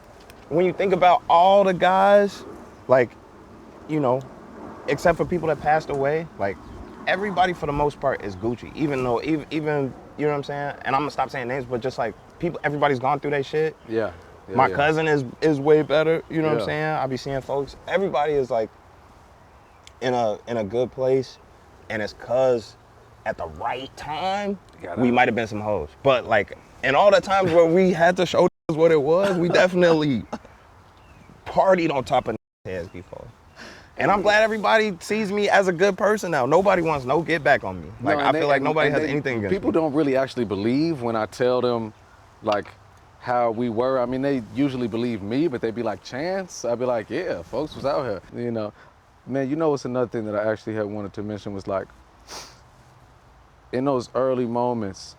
when you think about all the guys, like, you know, except for people that passed away, like everybody for the most part is Gucci. Even though, even you know what I'm saying? And I'm gonna stop saying names, but just like people, everybody's gone through their shit. Yeah. My cousin is way better, you know what I'm Yeah. saying? I be seeing folks. Everybody is like in a good place, and it's cause at the right time we might have been some hoes. But like in all the times where we had to show what it was, we definitely partied on top of heads before. And I'm glad everybody sees me as a good person now. Nobody wants no get back on me. Like I feel like nobody has anything against me. People don't really actually believe when I tell them like how we were. I mean, they usually believe me, but they be like, Chance? I'd be like, yeah, folks was out here. You know, man, you know what's another thing that I actually had wanted to mention was like, in those early moments,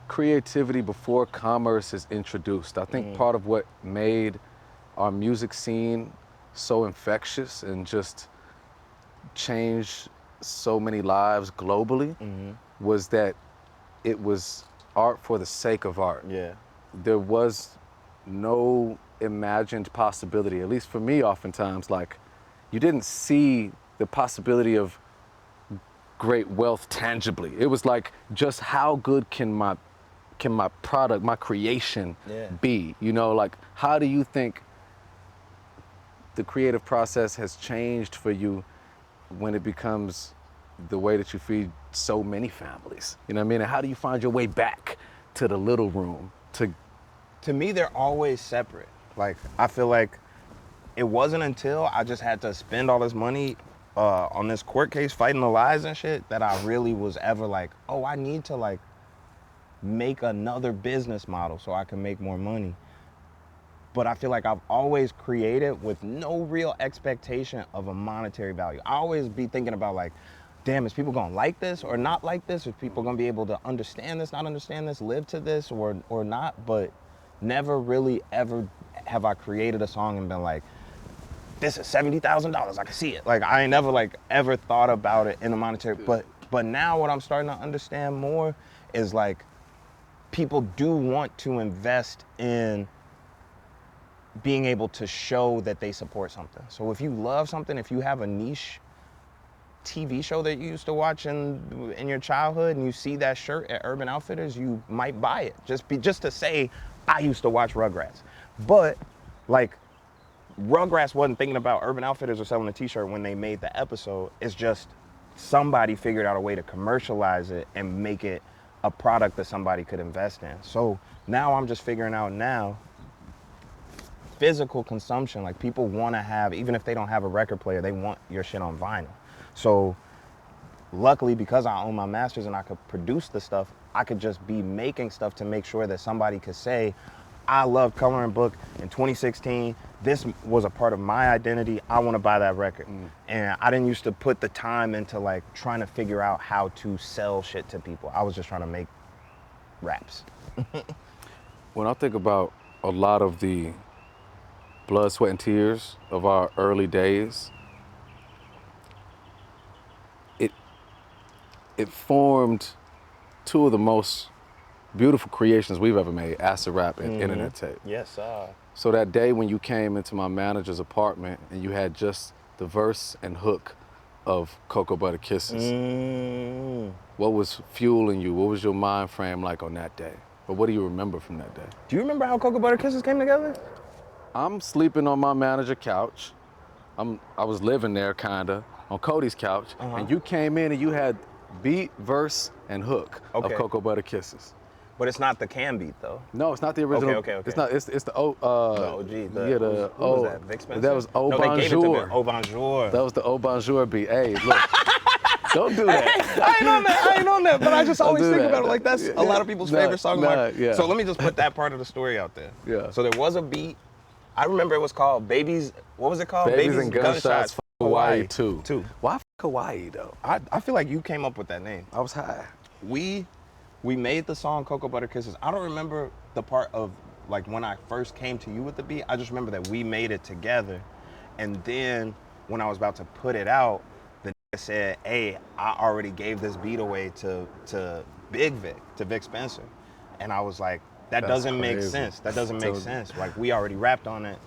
creativity before commerce is introduced. I think part of what made our music scene so infectious and just changed so many lives globally was that it was art for the sake of art. Yeah. There was no imagined possibility, at least for me oftentimes, like you didn't see the possibility of great wealth tangibly. It was like, just how good can my product, my creation be? You know, like how do you think the creative process has changed for you when it becomes the way that you feed so many families? You know what I mean? And how do you find your way back to the little room? To me, they're always separate. Like, I feel like it wasn't until I just had to spend all this money on this court case fighting the lies and shit that I really was ever like, oh, I need to like make another business model so I can make more money. But I feel like I've always created with no real expectation of a monetary value. I always be thinking about like, damn, is people gonna like this or not like this? Is people gonna be able to understand this, not understand this, live to this or not? But never really ever have I created a song and been like, this is $70,000, I can see it. Like I ain't never like ever thought about it in a monetary, but now what I'm starting to understand more is like, people do want to invest in being able to show that they support something. So if you love something, if you have a niche TV show that you used to watch in your childhood and you see that shirt at Urban Outfitters, you might buy it just to say, I used to watch Rugrats. But like Rugrats wasn't thinking about Urban Outfitters or selling a t-shirt when they made the episode. It's just somebody figured out a way to commercialize it and make it a product that somebody could invest in. So now I'm just figuring out now, physical consumption, like people want to have, even if they don't have a record player, they want your shit on vinyl. So luckily, because I own my masters and I could produce the stuff, I could just be making stuff to make sure that somebody could say, I love Coloring Book in 2016. This was a part of my identity. I want to buy that record. And I didn't used to put the time into like trying to figure out how to sell shit to people. I was just trying to make raps. When I think about a lot of the blood, sweat, and tears of our early days, it formed two of the most beautiful creations we've ever made, acid rap and internet tape. Yes, sir. So that day when you came into my manager's apartment and you had just the verse and hook of Cocoa Butter Kisses, what was fueling you? What was your mind frame like on that day? Or what do you remember from that day? Do you remember how Cocoa Butter Kisses came together? I'm sleeping on my manager couch. I was living there kinda on Cody's couch, and you came in and you had beat, verse, and hook of Cocoa Butter Kisses. But it's not the Cam beat though. No, it's not the original. Okay. It's not. It's the the OG. Who was that? Vic Mensa? That was Oh no, Bonjour. They gave it to me. Oh Bonjour. That was the Oh Bonjour beat. Hey, look. Don't do that. I ain't on that, but I just always think about it like that's Yeah. a lot of people's favorite song. Yeah. So let me just put that part of the story out there. Yeah. So there was a beat. I remember it was called Babies. What was it called? Babies and Gunshots Hawaii too. Why Hawaii though? I feel like you came up with that name. I was high. We made the song Cocoa Butter Kisses. I don't remember the part of like when I first came to you with the beat. I just remember that we made it together. And then when I was about to put it out, the nigga said, hey, I already gave this beat away to Big Vic, to Vic Spencer. And I was like, that doesn't make sense. That doesn't make sense. Like, we already rapped on it.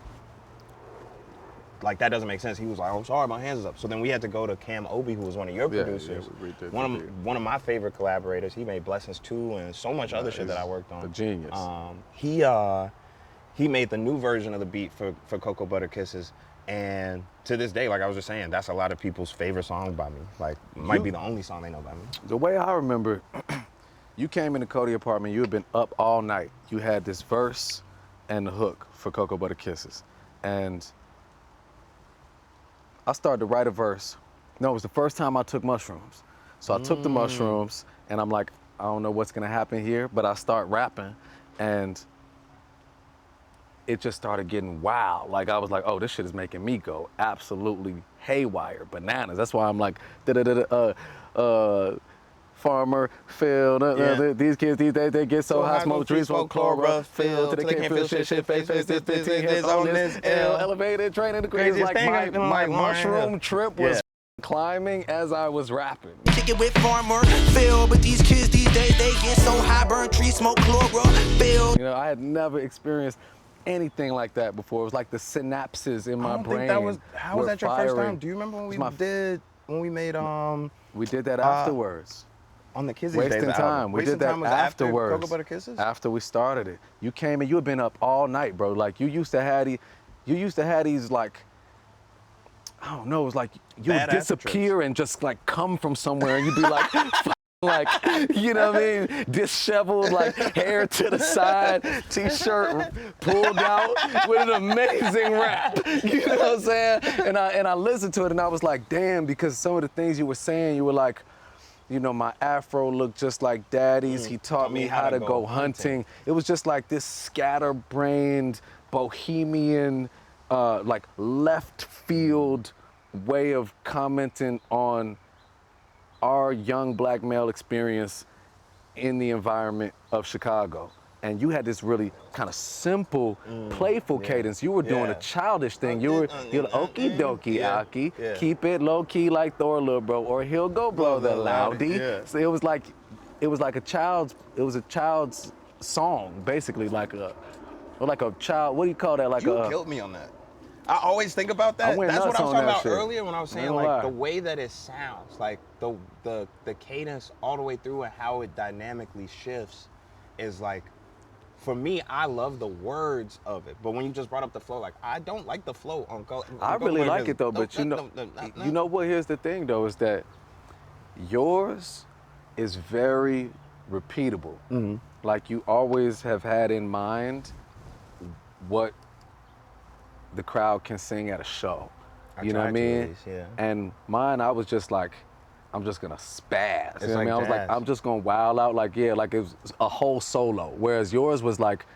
Like, that doesn't make sense. He was like, oh, sorry, my hands is up. So then we had to go to Cam Obi, who was one of your producers. One of my favorite collaborators. He made Blessings 2 and so much other shit that I worked on. A genius. He made the new version of the beat for Cocoa Butter Kisses. And to this day, like I was just saying, that's a lot of people's favorite song by me. Like, might be the only song they know by me. The way I remember, you came in the Cody apartment, you had been up all night. You had this verse and the hook for Cocoa Butter Kisses. And I started to write a verse. No, it was the first time I took mushrooms. So I took the mushrooms and I'm like, I don't know what's gonna happen here, but I start rapping and it just started getting wild. Like I was like, oh, this shit is making me go absolutely haywire, bananas. That's why I'm like, farmer, Phil, these kids these days, they get so high, smoke trees, smoke chlorophyll, till they can't feel shit, face, this, 15 hits on this L, elevated, training the crazy. Like my mushroom trip was climbing as I was rapping. Chicken with farmer, Phil, but these kids these days, they get so high, burn trees, smoke chlorophyll. You know, I had never experienced anything like that before. It was like the synapses in my brain. How was that your first time? Do you remember when we made we did that afterwards. On the Kizzy's Wasting Days time. album. We did that afterwards. Cocoa Butter Kisses? After we started it. You came and you had been up all night, bro. Like you used to have these like, I don't know, it was like you would disappear and just like come from somewhere and you'd be like, like, you know what I mean? Disheveled, like hair to the side, t-shirt pulled out with an amazing rap. You know what I'm saying? And I listened to it and I was like, damn, because some of the things you were saying, you were like, you know, my afro looked just like daddy's. He taught me how to go hunting. It was just like this scatterbrained, bohemian, like left field way of commenting on our young black male experience in the environment of Chicago. And you had this really kind of simple, playful cadence. You were doing a childish thing. You're like, okie dokie, Aki. Keep it low key like Thor, little bro, or he'll go blow the loudy. So it was like a child's song, basically, like a child. What do you call that? Like you killed me on that. I always think about that. That's what I was talking about earlier when I was saying like the way that it sounds, like the cadence all the way through and how it dynamically shifts is like, for me, I love the words of it. But when you just brought up the flow, like I don't like the flow on Go. I really like it though, but you know what? Here's the thing though, is that yours is very repeatable. Like you always have had in mind what the crowd can sing at a show. You know what I mean? And mine, I was just like, I'm just gonna spaz. You know what I mean? I was like, I'm just gonna wild out, like, like it was a whole solo. Whereas yours was like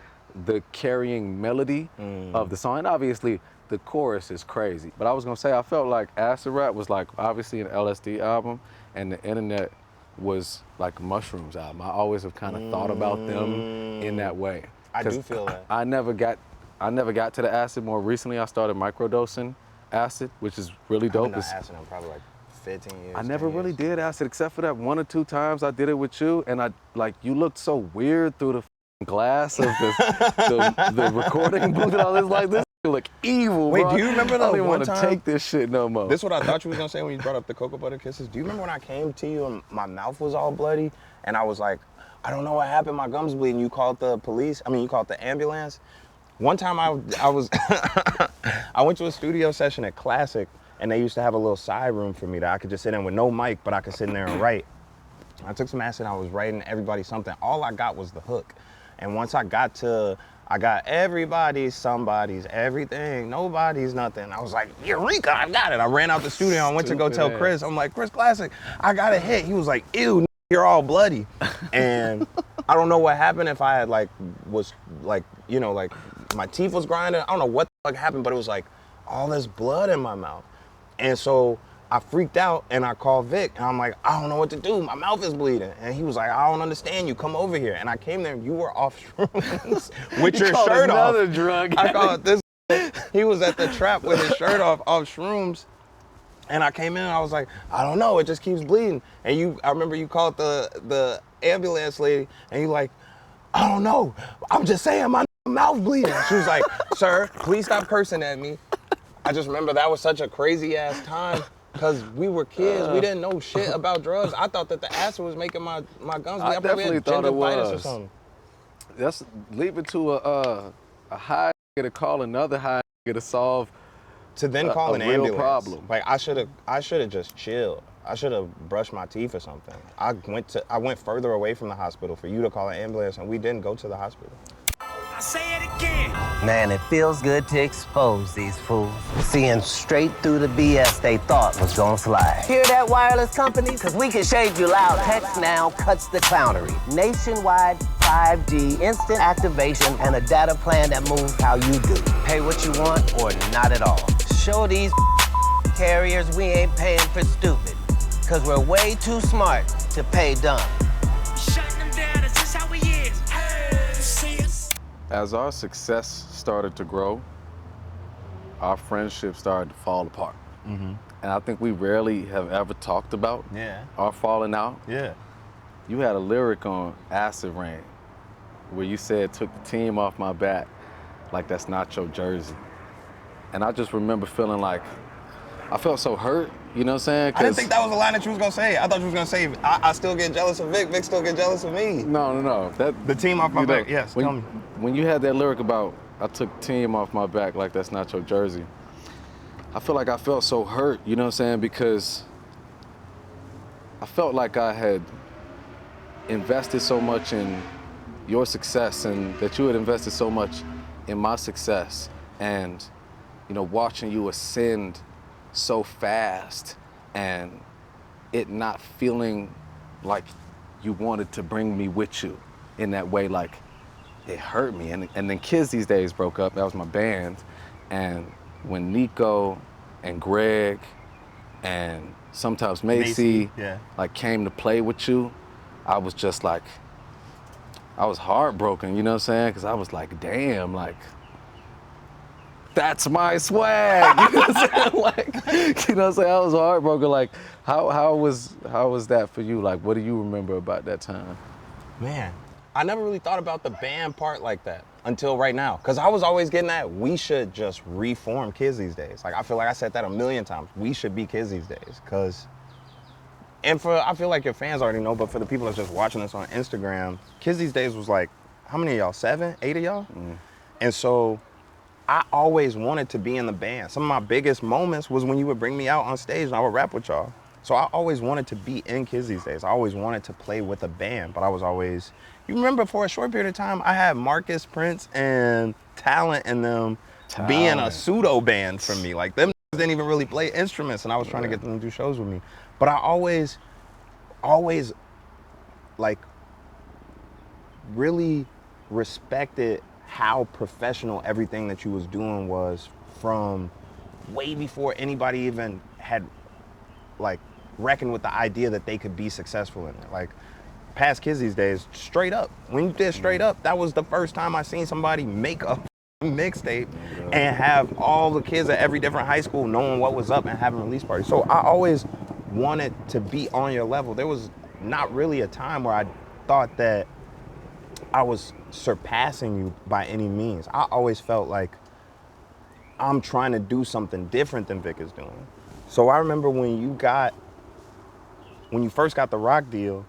the carrying melody of the song. And obviously the chorus is crazy. But I was gonna say, I felt like Acid Rap was like obviously an LSD album and the Internet was like a Mushrooms album. I always have kind of thought about them in that way. I do feel that. I never got to the acid. More recently, I started microdosing acid, which is really dope. I've been on acid in probably like 15 years. I never really did acid except for that 1 or 2 times I did it with you, and you looked so weird through the glass of the recording booth. And I was like, this look evil. Wait, bro. do you remember I the don't one want to time? take this shit no more. This is what I thought you was gonna say when you brought up the Cocoa Butter Kisses. Do you remember when I came to you and my mouth was all bloody and I was like, I don't know what happened, my gums bleeding. You called the police. I mean, you called the ambulance. One time I was, I went to a studio session at Classic and they used to have a little side room for me that I could just sit in with no mic, but I could sit in there and write. I took some acid and I was writing everybody something. All I got was the hook. And once I got everybody's somebody's everything, nobody's nothing. I was like, Eureka, I got it. I ran out the studio and went to go tell Chris. I'm like, Chris Classic, I got a hit. He was like, ew, you're all bloody. And I don't know what happened, if I had was my teeth was grinding. I don't know what the fuck happened, but it was like all this blood in my mouth. And so I freaked out and I called Vic and I'm like, I don't know what to do. My mouth is bleeding. And he was like, I don't understand you. Come over here. And I came there and you were off shrooms with your shirt off. Another drug. I called this. He was at the trap with his shirt off shrooms. And I came in and I was like, I don't know. It just keeps bleeding. And I remember you called the ambulance lady and you like, I don't know. I'm just saying my mouth bleeding. She was like, sir, please stop cursing at me. I just remember that was such a crazy ass time. Because we were kids, we didn't know shit about drugs. I thought that the acid was making my gums bleed. I definitely thought it was. Or something. That's leave it to a high nigga to call another high nigga to solve to then call an real ambulance. Problem. Like I should have just chilled. I should have brushed my teeth or something. I went further away from the hospital for you to call an ambulance, and we didn't go to the hospital. I say it again. Man, it feels good to expose these fools. Seeing straight through the BS they thought was gonna slide. Hear that, wireless companies? Cause we can shade you loud. Text Now cuts the clownery. Nationwide 5G, instant activation, and a data plan that moves how you do. Pay what you want or not at all. Show these carriers we ain't paying for stupid. Cause we're way too smart to pay dumb. Shutting them down, is this how we is? Hey, see us? As our success started to grow, our friendship started to fall apart. Mm-hmm. And I think we rarely have ever talked about our falling out. Yeah. You had a lyric on Acid Rain where you said, took the team off my back like that's not your jersey. And I just remember feeling like, I felt so hurt, you know what I'm saying? I didn't think that was a line that you was gonna say. I thought you was gonna say, I still get jealous of Vic, Vic still get jealous of me. No. The team off my back, yes, tell me. When you had that lyric about, I took the team off my back like that's not your jersey, I feel like I felt so hurt, you know what I'm saying? Because I felt like I had invested so much in your success and that you had invested so much in my success, and watching you ascend so fast and it not feeling like you wanted to bring me with you in that way, like it hurt me. And then Kids These Days broke up. That was my band. And when Nico and Greg and sometimes Macy like came to play with you, I was just like, I was heartbroken, you know what I'm saying? Because I was like, damn, like, that's my swag. You know what I'm saying? Like, you know what I'm saying? I was heartbroken. Like, how was that for you? Like, what do you remember about that time? Man, I never really thought about the band part like that until right now. Cause I was always getting that we should just reform Kids These Days. Like, I feel like I said that a million times. We should be Kids These Days. I feel like your fans already know, but for the people that's just watching this on Instagram, Kids These Days was like, how many of y'all? 7, 8 of y'all? Mm. And so I always wanted to be in the band. Some of my biggest moments was when you would bring me out on stage and I would rap with y'all. So I always wanted to be in Kids These Days. I always wanted to play with a band, but I was always, you remember for a short period of time, I had Marcus, Prince, and Talent in them being a pseudo band for me. Like, them didn't even really play instruments and I was trying to get them to do shows with me. But I always like really respected how professional everything that you was doing was from way before anybody even had like reckoned with the idea that they could be successful in it. Like, past Kids These Days, straight up. When you did Straight Up, that was the first time I seen somebody make a mixtape and have all the kids at every different high school knowing what was up and having release parties. So I always wanted to be on your level. There was not really a time where I thought that I was surpassing you by any means. I always felt like I'm trying to do something different than Vic is doing. So I remember when you first got the rock deal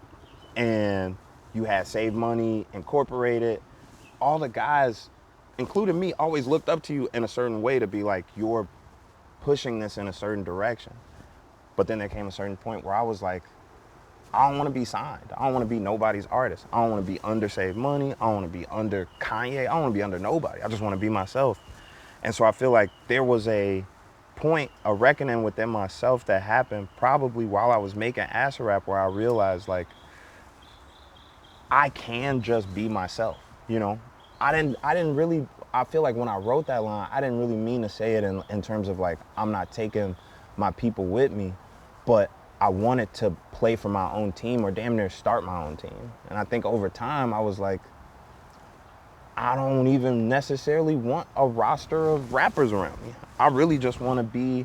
and you had SaveMoney, Incorporated, all the guys, including me, always looked up to you in a certain way to be like, you're pushing this in a certain direction. But then there came a certain point where I was like, I don't want to be signed. I don't want to be nobody's artist. I don't want to be under SaveMoney. I don't want to be under Kanye. I don't want to be under nobody. I just want to be myself. And so I feel like there was a point, a reckoning within myself that happened probably while I was making acid rap, where I realized like, I can just be myself, you know? I feel like when I wrote that line, I didn't really mean to say it in terms of like, I'm not taking my people with me, but I wanted to play for my own team or damn near start my own team. And I think over time I was like, I don't even necessarily want a roster of rappers around me. I really just want to be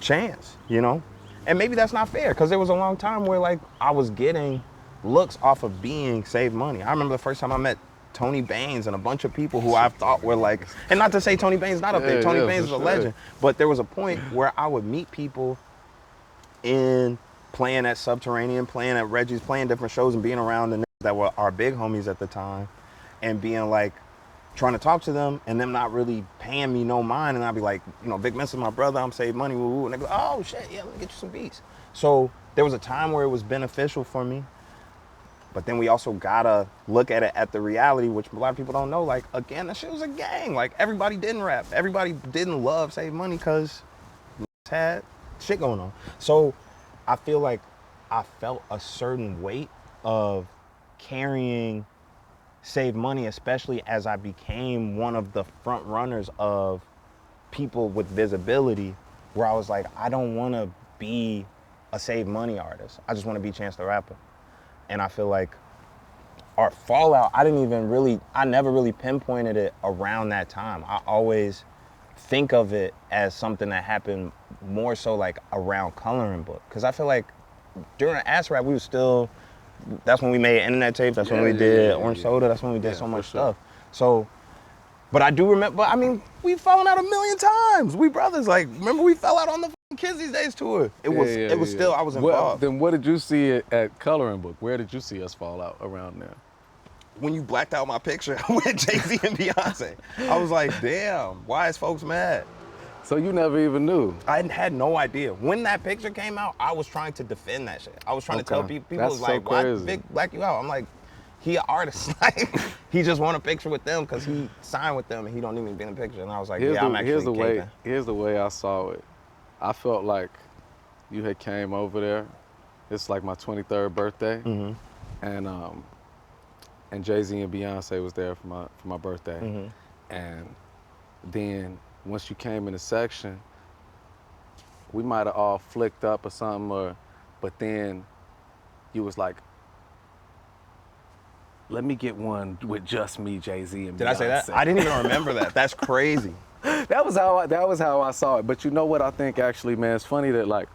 Chance, you know? And maybe that's not fair, because there was a long time where like I was getting looks off of being SaveMoney. I remember the first time I met Tony Baines and a bunch of people who I thought were like, and not to say Tony Baines not up there, Tony Baines is a legend, but there was a point where I would meet people in playing at Subterranean, playing at Reggie's, playing different shows and being around the niggas that were our big homies at the time, and being like, trying to talk to them and them not really paying me no mind, and I'd be like, you know, Vic Mensa, my brother, I'm SaveMoney, woo woo, and they go, oh shit, yeah, let me get you some beats. So there was a time where it was beneficial for me, but then we also gotta look at it at the reality, which a lot of people don't know. Like, again, that shit was a gang. Like, everybody didn't rap, everybody didn't love SaveMoney because had shit going on. So I feel like I felt a certain weight of carrying SaveMoney, especially as I became one of the front runners of people with visibility, where I was like, I don't want to be a SaveMoney artist. I just want to be Chance the Rapper. And I feel like our fallout, I never really pinpointed it around that time. I always think of it as something that happened more so like around Coloring Book. Because I feel like during Ass Rap, we were still, that's when we made internet tapes, that's when we did Orange Soda, that's when we did so much stuff. So, but I do remember, I mean, we've fallen out a million times. We brothers, like, remember we fell out on the Kids These Days tour. It was still, I was involved. Then what did you see at Coloring Book? Where did you see us fall out around there? When you blacked out my picture with Jay-Z and Beyonce, I was like, damn, why is folks mad? So you never even knew? I had no idea. When that picture came out, I was trying to defend that shit. I was trying to tell people was like, why did Vic black you out? I'm like, he an artist. Like, he just want a picture with them because he signed with them and he don't even be in the picture. And I was like, I'm actually here's the way I saw it. I felt like you had came over there. It's like my 23rd birthday. Mm-hmm. And Jay-Z and Beyonce was there for my birthday. Mm-hmm. And then once you came in the section, we might have all flicked up or something, but then you was like, let me get one with just me, Jay-Z, and Beyonce. Did I say that? I didn't even remember that. That's crazy. That was how I saw it. But you know what I think actually, man, it's funny that like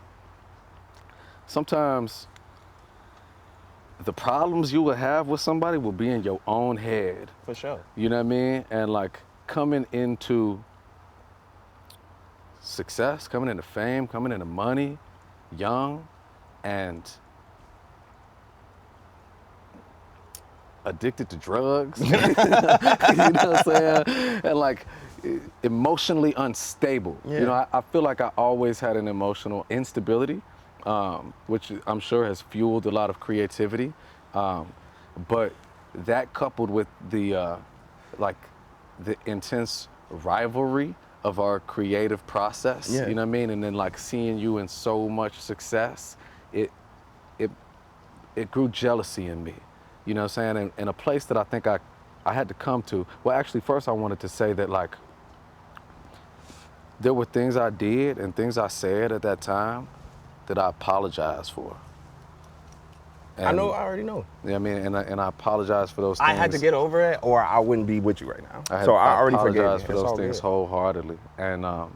sometimes the problems you will have with somebody will be in your own head. For sure. You know what I mean? And like coming into success, coming into fame, coming into money, young, and addicted to drugs, you know what I'm saying? And like emotionally unstable. Yeah. You know, I feel like I always had an emotional instability, which I'm sure has fueled a lot of creativity. But that coupled with the intense rivalry of our creative process, you know what I mean? And then like seeing you in so much success, it grew jealousy in me. You know what I'm saying? And a place that I think I had to come to. Well, actually, first I wanted to say that like, there were things I did and things I said at that time that I apologize for. And, I already know. Yeah, I mean, and I apologize for those things. I had to get over it or I wouldn't be with you right now. I already apologize for those things wholeheartedly. And I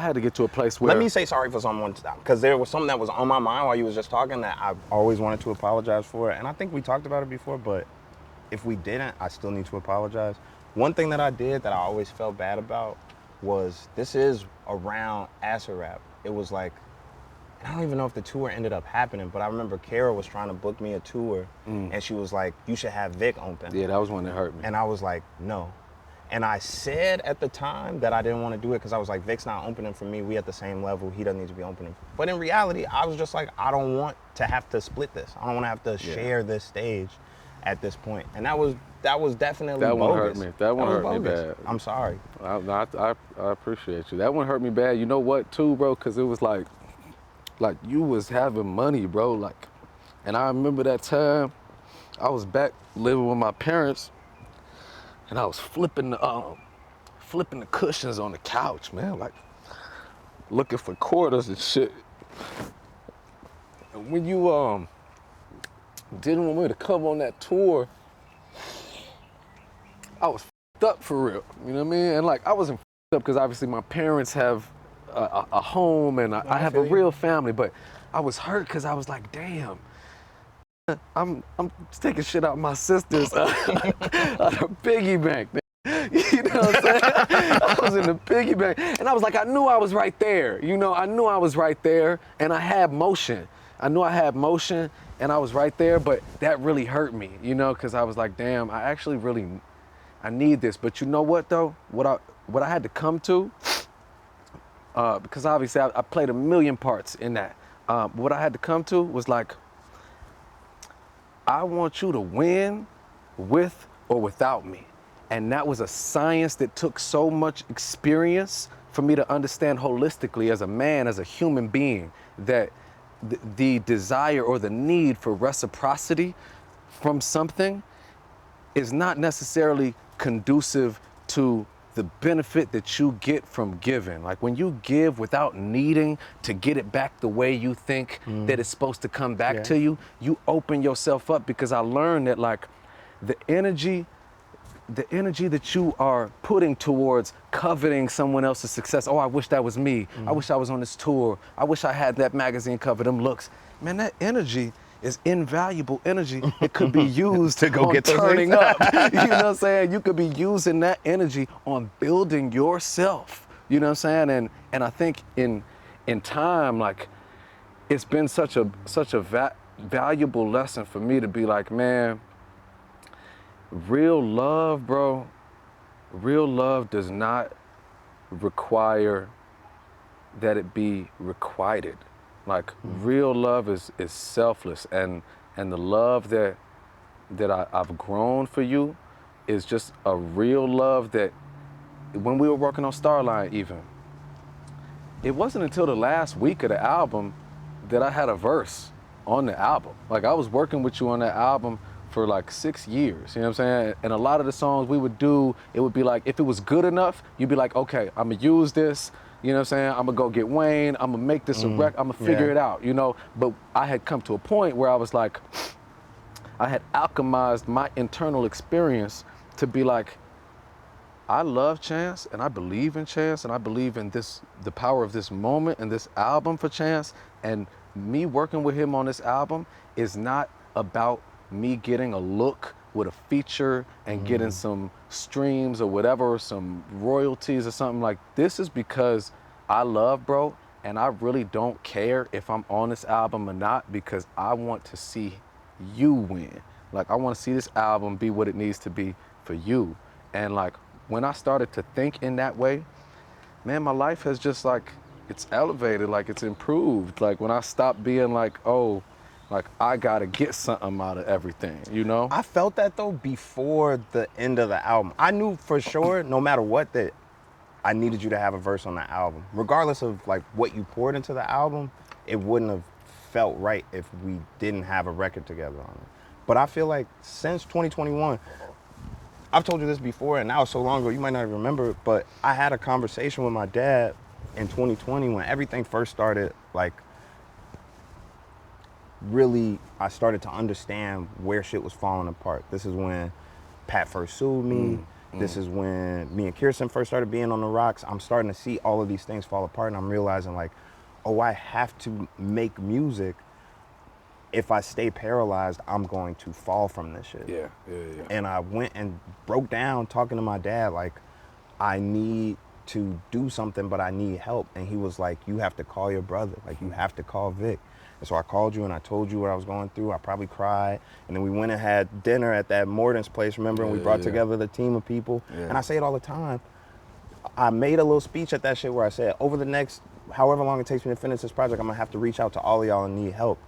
had to get to a place where... Let me say sorry for something one time, because there was something that was on my mind while you was just talking that I always wanted to apologize for. And I think we talked about it before, but if we didn't, I still need to apologize. One thing that I did that I always felt bad about was, this is around Acid Rap. It was like, I don't even know if the tour ended up happening, but I remember Kara was trying to book me a tour, and she was like, you should have Vic open. Yeah, that was one that hurt me. And I was like, no. And I said at the time that I didn't want to do it because I was like, Vic's not opening for me. We at the same level. He doesn't need to be opening. But in reality, I was just like, I don't want to have to split this. I don't want to have to share this stage at this point. And that was definitely that bogus. One hurt me. That one hurt me bad. I'm sorry. I appreciate you. That one hurt me bad. You know what, too, bro? Because it was like you was having money, bro. Like, and I remember that time I was back living with my parents, and I was flipping the cushions on the couch, man. Like, looking for quarters and shit. And when you didn't want me to come on that tour, I was f***ed up for real. You know what I mean? And like I wasn't f***ed up because obviously my parents have a home and I have a real family, but I was hurt because I was like, damn, I'm taking shit out my sister's out of piggy bank. You know what I'm saying? I was in the piggy bank and I was like, I knew I was right there. You know, I knew I was right there and I had motion. I knew I had motion and I was right there, but that really hurt me, you know, because I was like, damn, I actually really, I need this. But you know what though? What I had to come to, because obviously I played a million parts in that. What I had to come to was like, I want you to win with or without me. And that was a science that took so much experience for me to understand holistically as a man, as a human being, that the desire or the need for reciprocity from something is not necessarily conducive to the benefit that you get from giving. Like when you give without needing to get it back the way you think that it's supposed to come back to you, you open yourself up, because I learned that like the energy that you are putting towards coveting someone else's success. Oh, I wish that was me. I wish I was on this tour. I wish I had that magazine cover, them looks. Man, that energy is invaluable energy. It could be used to go get turning up. You know what I'm saying? You could be using that energy on building yourself. You know what I'm saying? And I think in time, like, it's been such a valuable lesson for me to be like, man, real love, bro, real love does not require that it be requited. Like real love is selfless, and the love that I've grown for you is just a real love that when we were working on Starline even, it wasn't until the last week of the album that I had a verse on the album. Like I was working with you on that album for like 6 years, you know what I'm saying? And a lot of the songs we would do, it would be like, if it was good enough, you'd be like, okay, I'm gonna use this, you know what I'm saying? I'm gonna go get Wayne, I'm gonna make this a record, I'm gonna figure it out, you know? But I had come to a point where I was like, I had alchemized my internal experience to be like, I love Chance and I believe in Chance and I believe in this, the power of this moment and this album for Chance. And me working with him on this album is not about me getting a look with a feature and getting some streams or whatever, some royalties or something. Like, this is because I love bro, and I really don't care if I'm on this album or not, because I want to see you win. Like, I want to see this album be what it needs to be for you. And like, when I started to think in that way, man, my life has just like, it's elevated, like it's improved. Like when I stopped being like, oh, like I gotta get something out of everything, you know? I felt that though before the end of the album. I knew for sure, no matter what, that I needed you to have a verse on the album. Regardless of like what you poured into the album, it wouldn't have felt right if we didn't have a record together on it. But I feel like since 2021, I've told you this before, and now it's so long ago, you might not even remember it, but I had a conversation with my dad in 2020 when everything first started, like, really, I started to understand where shit was falling apart. This is when Pat first sued me. This is when me and Kirsten first started being on the rocks. I'm starting to see all of these things fall apart, and I'm realizing like, oh, I have to make music. If I stay paralyzed, I'm going to fall from this shit. Yeah. And I went and broke down talking to my dad, like, I need to do something, but I need help. And he was like, you have to call your brother. Like, you have to call Vic. And so I called you and I told you what I was going through. I probably cried. And then we went and had dinner at that Morton's place, remember? And we brought together the team of people. And I say it all the time. I made a little speech at that shit where I said, over the next, however long it takes me to finish this project, I'm gonna have to reach out to all of y'all and need help.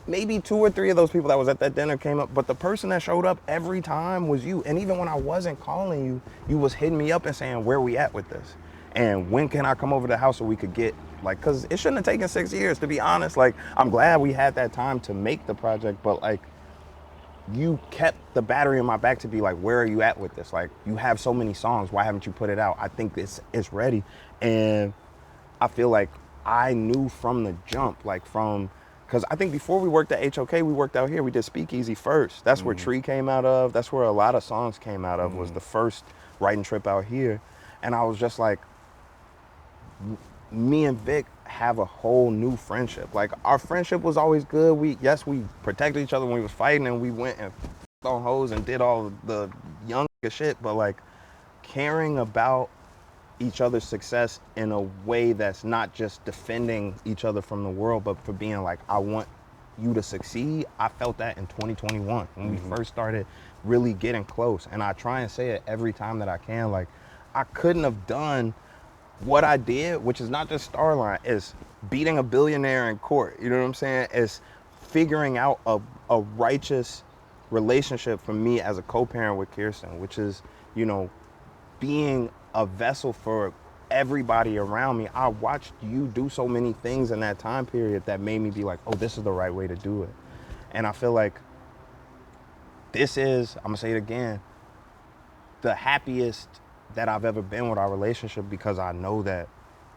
Maybe 2 or 3 of those people that was at that dinner came up, but the person that showed up every time was you. And even when I wasn't calling you, you was hitting me up and saying, where we at with this? And when can I come over to the house so we could get, like, cause it shouldn't have taken 6 years, to be honest. Like, I'm glad we had that time to make the project, but like, you kept the battery in my back to be like, where are you at with this? Like, you have so many songs, why haven't you put it out? I think it's ready. And I feel like I knew from the jump, like because I think before we worked at HOK, we worked out here. We did Speakeasy first. That's where Tree came out of. That's where a lot of songs came out of, was the first writing trip out here. And I was just like, me and Vic have a whole new friendship. Like, our friendship was always good. We protected each other when we was fighting, and we went and on hoes and did all the young shit, but like caring about each other's success in a way that's not just defending each other from the world, but for being like, I want you to succeed. I felt that in 2021 when we first started really getting close. And I try and say it every time that I can, like, I couldn't have done what I did, which is not just Starline, is beating a billionaire in court. You know what I'm saying? It's figuring out a righteous relationship for me as a co-parent with Kirsten, which is, you know, being a vessel for everybody around me. I watched you do so many things in that time period that made me be like, oh, this is the right way to do it. And I feel like this is, I'm gonna say it again, the happiest that I've ever been with our relationship, because I know that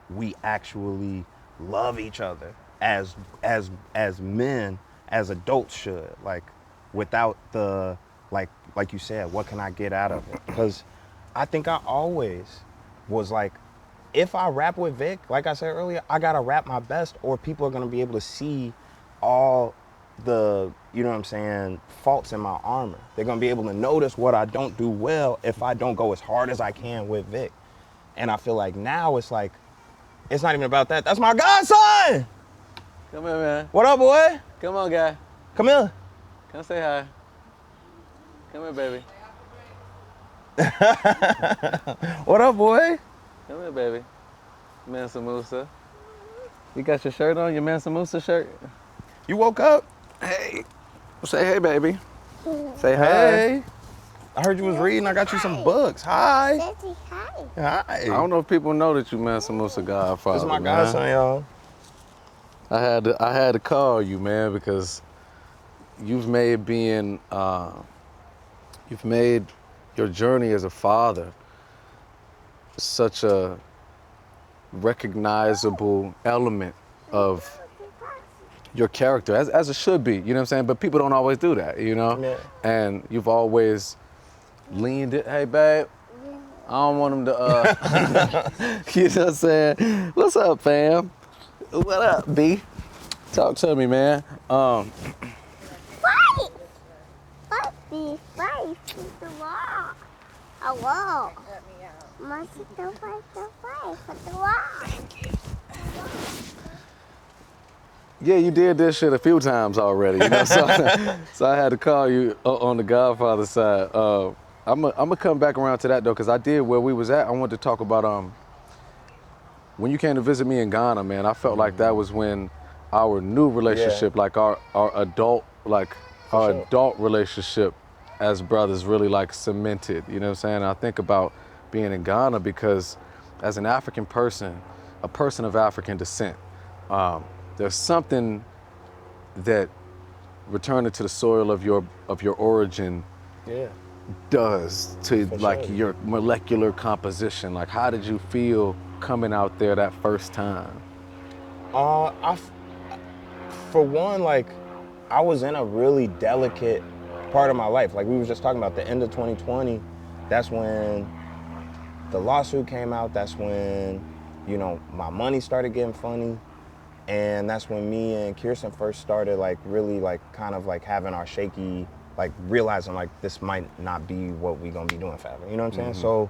we actually love each other as men, as adults should, like, without the, like you said, what can I get out of it? Because I think I always was like, if I rap with Vic, like I said earlier, I gotta rap my best, or people are gonna be able to see all the, you know what I'm saying, faults in my armor. They're gonna be able to notice what I don't do well if I don't go as hard as I can with Vic. And I feel like now it's like, it's not even about that. That's my godson! Come here, man. What up, boy? Come on, guy. Come here. Come say hi. Come here, baby. What up, boy? Come here, baby. Mansa Musa. You got your shirt on, your Mansa Musa shirt? You woke up? Hey. Say hey, baby. Say hi. Hey. I heard you was reading. I got you some books. Hi. Daddy, hi. Hi. I don't know if people know that you Mansa Musa godfather. This is my man. godson, y'all. I had to call you, man, because you've made your journey as a father such a recognizable element of your character, as it should be, you know what I'm saying? But people don't always do that, you know? Yeah. And you've always leaned it, hey, babe, I don't want him to, you know what I'm saying? What's up, fam? What up, B? Talk to me, man. Fight! Fight me, fight with the wall. A wall. Must don't fight for the wall. Yeah, you did this shit a few times already, you know, so I had to call you on the Godfather side. I'm gonna come back around to that though, because I did where we was at. I wanted to talk about when you came to visit me in Ghana, man. I felt like that was when our new relationship, like our adult, adult relationship as brothers really like cemented, you know what I'm saying? I think about being in Ghana because as an African person, a person of African descent, there's something that returning to the soil of your origin does to your molecular composition. Like, how did you feel coming out there that first time? For one, like, I was in a really delicate part of my life. Like we was just talking about, the end of 2020, that's when the lawsuit came out. That's when, you know, my money started getting funny. And that's when me and Kirsten first started like really like kind of like having our shaky, like realizing like this might not be what we gonna be doing forever. You know what I'm saying? So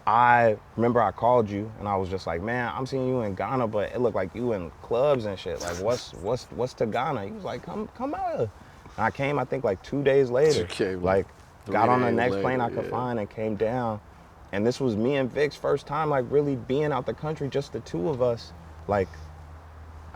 I remember I called you and I was just like, man, I'm seeing you in Ghana, but it looked like you in clubs and shit. Like what's to Ghana? He was like, come out here. And I came, I think like 2 days later, like got on the next plane I could find and came down. And this was me and Vic's first time like really being out the country, just the two of us, like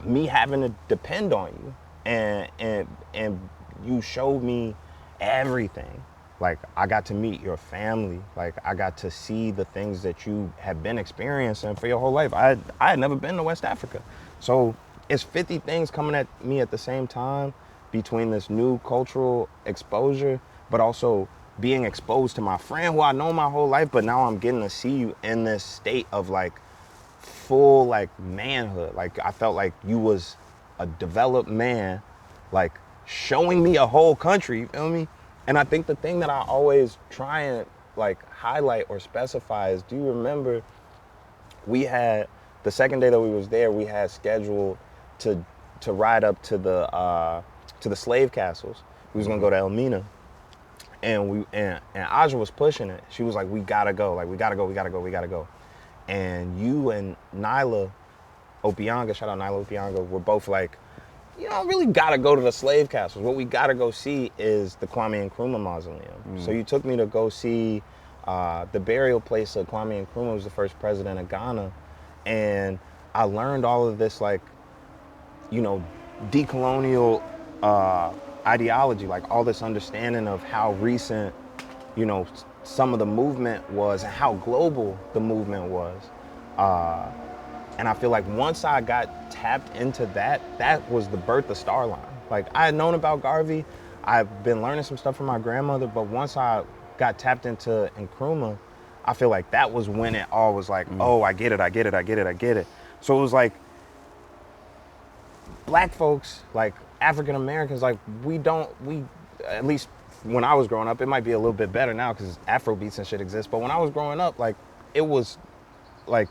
me having to depend on you. And you showed me everything. Like, I got to meet your family. Like, I got to see the things that you have been experiencing for your whole life. I had never been to West Africa. So it's 50 things coming at me at the same time, between this new cultural exposure, but also being exposed to my friend who I know my whole life, but now I'm getting to see you in this state of like full like manhood. Like I felt like you was a developed man, like showing me a whole country, you feel me? And I think the thing that I always try and like highlight or specify is, do you remember we had, the second day that we was there, we had scheduled to ride up to the slave castles. We was gonna go to Elmina. And Aja was pushing it. She was like, we gotta go, we gotta go. And you and Nyla Opianga, shout out Nyla Opianga, were both like, you don't really gotta go to the slave castles. What we gotta go see is the Kwame Nkrumah mausoleum. So you took me to go see the burial place of Kwame Nkrumah, who was the first president of Ghana. And I learned all of this, like, you know, decolonial ideology, like all this understanding of how recent, you know, some of the movement was and how global the movement was. And I feel like once I got tapped into that, that was the birth of Starline. Like I had known about Garvey, I've been learning some stuff from my grandmother, but once I got tapped into Nkrumah, I feel like that was when it all was like, oh, I get it. So it was like, black folks, like African Americans, like we at least when I was growing up, it might be a little bit better now because Afro beats and shit exist, but when I was growing up, like it was like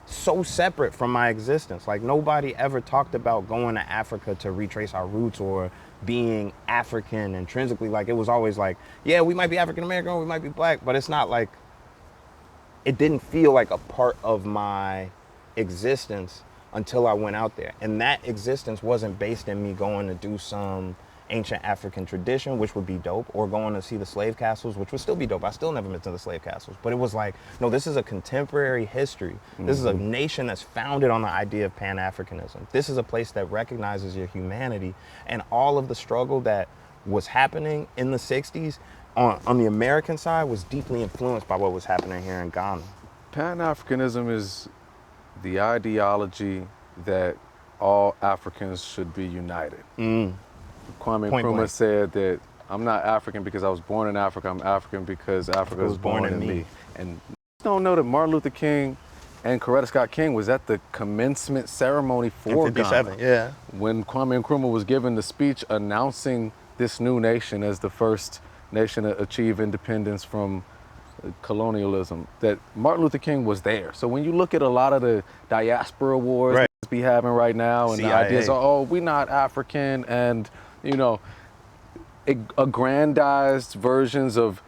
so separate from my existence. Like nobody ever talked about going to Africa to retrace our roots or being African intrinsically. Like it was always like, yeah, we might be African American or we might be black, but it's not like, it didn't feel like a part of my existence until I went out there. And that existence wasn't based in me going to do some ancient African tradition, which would be dope, or going to see the slave castles, which would still be dope. I still never been to the slave castles. But it was like, no, this is a contemporary history. This is a nation that's founded on the idea of Pan-Africanism. This is a place that recognizes your humanity, and all of the struggle that was happening in the 60s on the American side was deeply influenced by what was happening here in Ghana. Pan-Africanism is the ideology that all Africans should be united. Kwame Nkrumah said that I'm not African because I was born in Africa, I'm African because Africa was born in me. And you don't know that Martin Luther King and Coretta Scott King was at the commencement ceremony for Ghana. Yeah. When Kwame Nkrumah was given the speech announcing this new nation as the first nation to achieve independence from colonialism, that Martin Luther King was there. So when you look at a lot of the diaspora wars that be having right now, and the ideas are, oh, we're not African, and you know, aggrandized versions of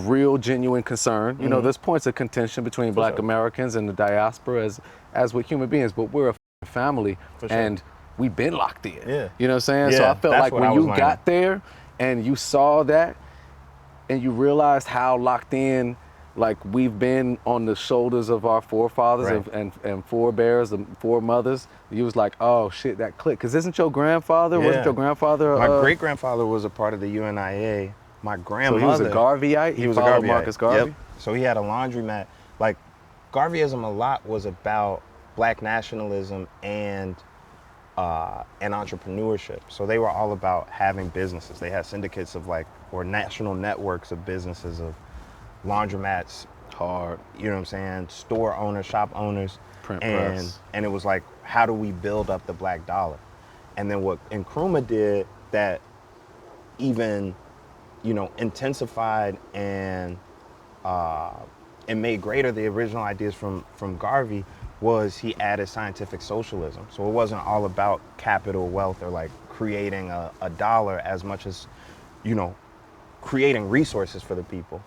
real genuine concern. You know, there's points of contention between Black Americans and the diaspora as with human beings, but we're a family, and we've been locked in. You know what I'm saying? So I felt like when you got there and you saw that, and you realized how locked in, like we've been on the shoulders of our forefathers and forebears, the foremothers, you was like, oh shit, that clicked. Cause isn't your grandfather, wasn't your grandfather? My great-grandfather was a part of the UNIA. My grandmother. So he was a Garveyite? He was a Garveyite. Marcus Garvey? Yep. So he had a laundromat. Like Garveyism a lot was about Black nationalism and entrepreneurship. So they were all about having businesses. They had syndicates of like, or national networks of businesses, of laundromats, you know what I'm saying, store owners, shop owners, print press. And it was like, how do we build up the Black dollar? And then what Nkrumah did that even, you know, intensified and made greater the original ideas from Garvey was he added scientific socialism. So it wasn't all about capital wealth or like creating a dollar as much as, you know, creating resources for the people.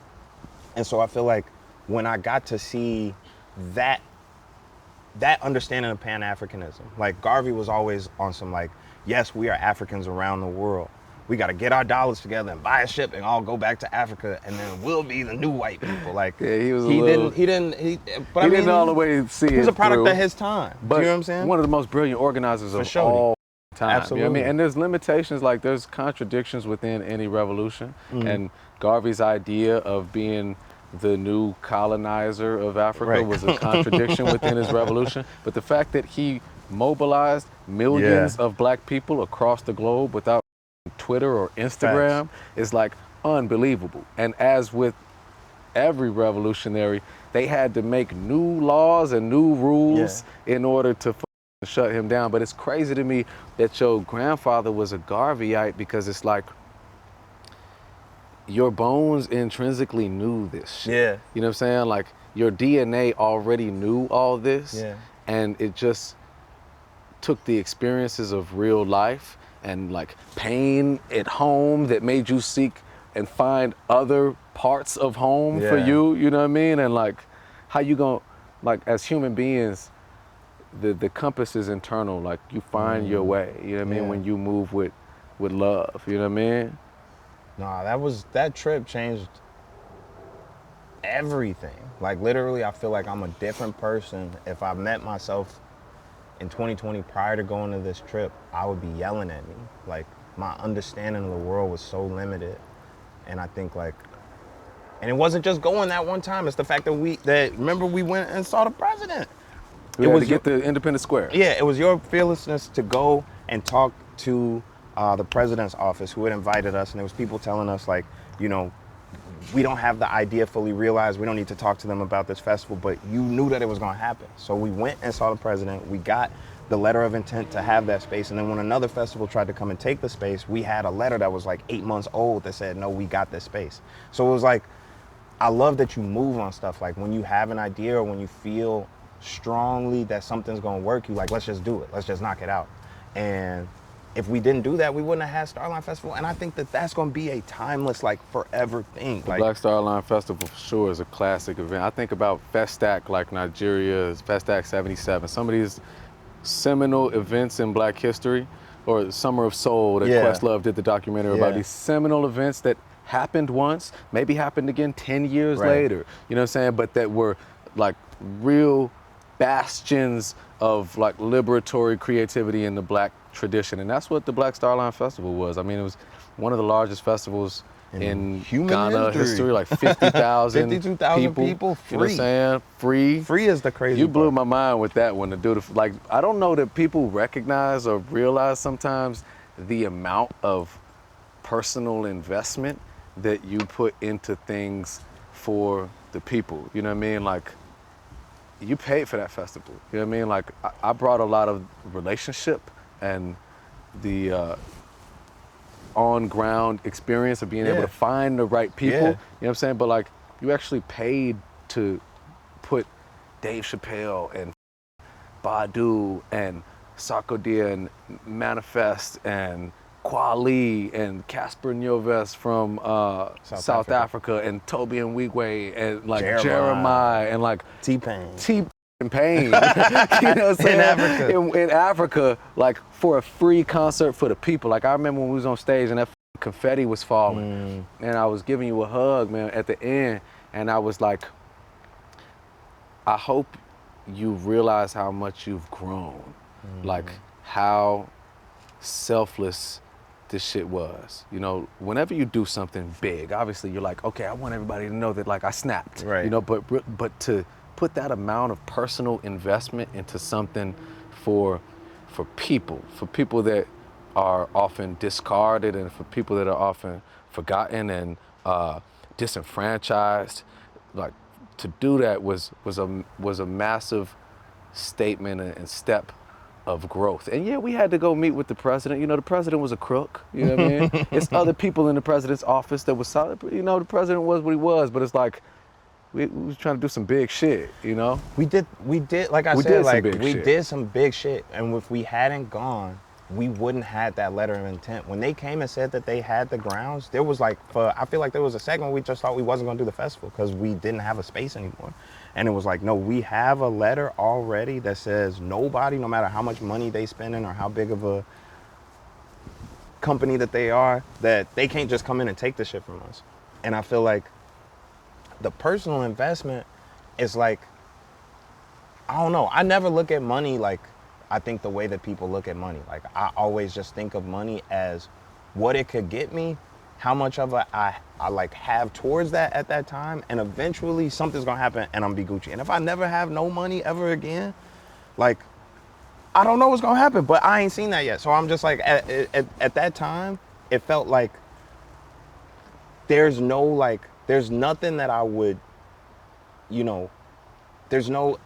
And so I feel like when I got to see that understanding of Pan-Africanism, like Garvey was always on some like, yes, we are Africans around the world. We got to get our dollars together and buy a ship and all go back to Africa, and then we'll be the new white people. Like, yeah, he didn't all the way see it. He was a product of his time. But you know what I'm saying? One of the most brilliant organizers of all time. Absolutely. You know what I mean? And there's limitations, like there's contradictions within any revolution. And Garvey's idea of being the new colonizer of Africa was a contradiction within his revolution. But the fact that he mobilized millions of Black people across the globe without Twitter or Instagram is like unbelievable. And as with every revolutionary, they had to make new laws and new rules in order to shut him down. But it's crazy to me that your grandfather was a Garveyite, because it's like your bones intrinsically knew this shit. Yeah. You know what I'm saying? Like your DNA already knew all this. Yeah. And it just took the experiences of real life and like pain at home that made you seek and find other parts of home for you know what I mean? And like how you gonna, like as human beings, the compass is internal. Like you find your way, you know what I mean? When you move with love, you know what I mean? Nah, that trip changed everything. Like literally, I feel like I'm a different person. If I met myself in 2020 prior to going to this trip, I would be yelling at me. Like my understanding of the world was so limited. And I think like, and it wasn't just going that one time. It's the fact that remember we went and saw the president. It was to get the Independence Square. Yeah, it was your fearlessness to go and talk to the president's office, who had invited us, and there was people telling us like, you know, we don't have the idea fully realized. We don't need to talk to them about this festival, but you knew that it was going to happen. So we went and saw the president. We got the letter of intent to have that space. And then when another festival tried to come and take the space, we had a letter that was like 8 months old that said, no, we got this space. So it was like, I love that you move on stuff. Like when you have an idea or when you feel strongly that something's going to work, you like, let's just do it. Let's just knock it out. And if we didn't do that, we wouldn't have had Starline Festival. And I think that that's going to be a timeless, like forever thing. The like, Black Starline Festival for sure is a classic event. I think about Festac, like Nigeria's Festac 77. Some of these seminal events in Black history, or Summer of Soul that Questlove did the documentary about, these seminal events that happened once, maybe happened again 10 years later. You know what I'm saying? But that were like real bastions of like liberatory creativity in the Black tradition. And that's what the Black Starline Festival was. I mean, it was one of the largest festivals in human Ghana history, like 50,000 52,000 people, free. You know what I'm saying? Free. Free is the crazy You blew part. my mind with that one. To do the, like, I don't know that people recognize or realize sometimes the amount of personal investment that you put into things for the people. You know what I mean? Like, you paid for that festival. You know what I mean? Like, I brought a lot of relationship and the on-ground experience of being able to find the right people. You know what I'm saying? But like, you actually paid to put Dave Chappelle and Badu and Sarkodie and Manifest and Kweli and Casper Nyovest from South Africa and Toby and Wigwe and like Jeremiah and like T-Pain. Pain. You know what I'm saying? In Africa, like for a free concert for the people. Like I remember when we was on stage and that confetti was falling and I was giving you a hug, man, at the end, and I was like, I hope you realize how much you've grown. Like how selfless this shit was. You know, whenever you do something big, obviously you're like, okay, I want everybody to know that like I snapped. Right. You know, but to put that amount of personal investment into something for people that are often discarded and for people that are often forgotten and disenfranchised, like to do that was a massive statement and step of growth. And yeah, we had to go meet with the president. You know, the president was a crook. You know what I mean? It's other people in the president's office that was solid. You know, the president was what he was, but it's like, we was trying to do some big shit, you know? We did, like I said, like we did some big shit. And if we hadn't gone, we wouldn't have that letter of intent. When they came and said that they had the grounds, there was like, I feel like there was a second we just thought we wasn't gonna do the festival because we didn't have a space anymore. And it was like, no, we have a letter already that says nobody, no matter how much money they spending or how big of a company that they are, that they can't just come in and take the shit from us. And I feel like the personal investment is like, I don't know. I never look at money like I think the way that people look at money. Like I always just think of money as what it could get me, how much of it I like have towards that at that time, and eventually something's gonna happen and I'm be Gucci. And if I never have no money ever again, like I don't know what's gonna happen, but I ain't seen that yet. So I'm just like, at that time, it felt like there's there's nothing that I would, you know, there's no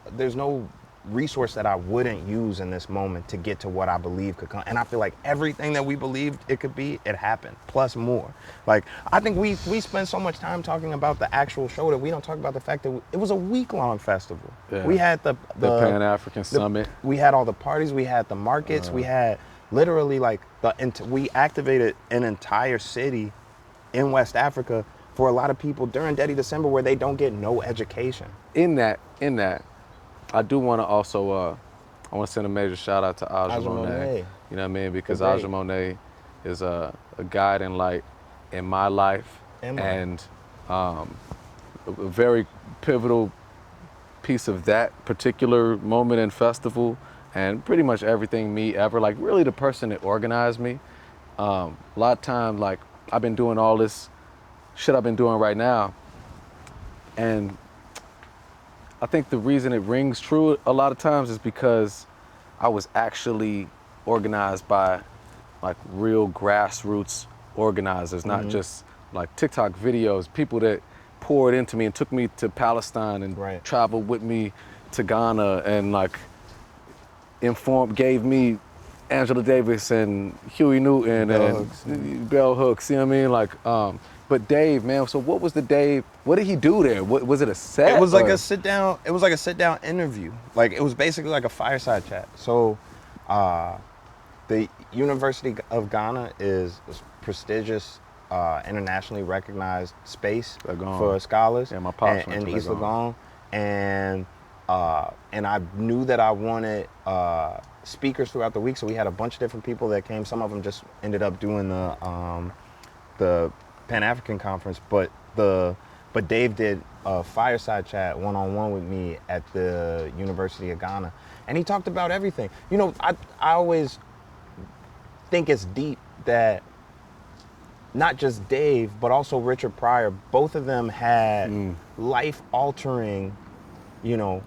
resource that I wouldn't use in this moment to get to what I believe could come. And I feel like everything that we believed it could be, it happened, plus more. Like, I think we spend so much time talking about the actual show that we don't talk about the fact that it was a week-long festival. Yeah. We had the Pan-African Summit. We had all the parties, we had the markets, we had literally like we activated an entire city in West Africa for a lot of people during Dirty December where they don't get no education. In that, I do want to also, I want to send a major shout out to Aja Monet. You know what I mean? Because Aja Monet is a guiding light in my life and a very pivotal piece of that particular moment and festival and pretty much everything me ever, like really the person that organized me. A lot of time, like I've been doing all this shit I've been doing right now, and I think the reason it rings true a lot of times is because I was actually organized by like real grassroots organizers, not just like TikTok videos, people that poured into me and took me to Palestine and traveled with me to Ghana and like gave me Angela Davis and Huey Newton and Bell Hooks, you know what I mean? Like, but Dave, man, so what was the Dave, what did he do there? Was it a set? It was like a sit down, interview. Like, it was basically like a fireside chat. So, the University of Ghana is a prestigious, internationally recognized space for scholars my pops in East Legon. And I knew that I wanted speakers throughout the week, so we had a bunch of different people that came. Some of them just ended up doing the Pan-African conference, but Dave did a fireside chat one-on-one with me at the University of Ghana, and he talked about everything. You know, I always think it's deep that not just Dave, but also Richard Pryor, both of them had life-altering, you know,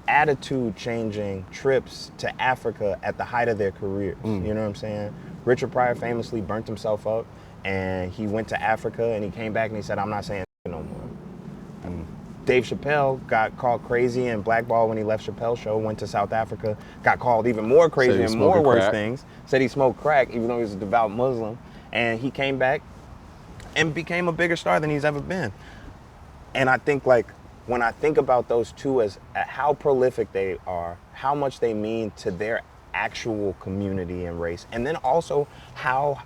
attitude-changing trips to Africa at the height of their careers. You know what I'm saying? Richard Pryor famously burnt himself up, and he went to Africa, and he came back and he said, "I'm not saying no more." Dave Chappelle got called crazy and blackballed when he left Chappelle's show, went to South Africa, got called even more crazy and more worse things, said he smoked crack, even though he was a devout Muslim, and he came back and became a bigger star than he's ever been. And I think, like, when I think about those two as how prolific they are, how much they mean to their actual community and race, and then also how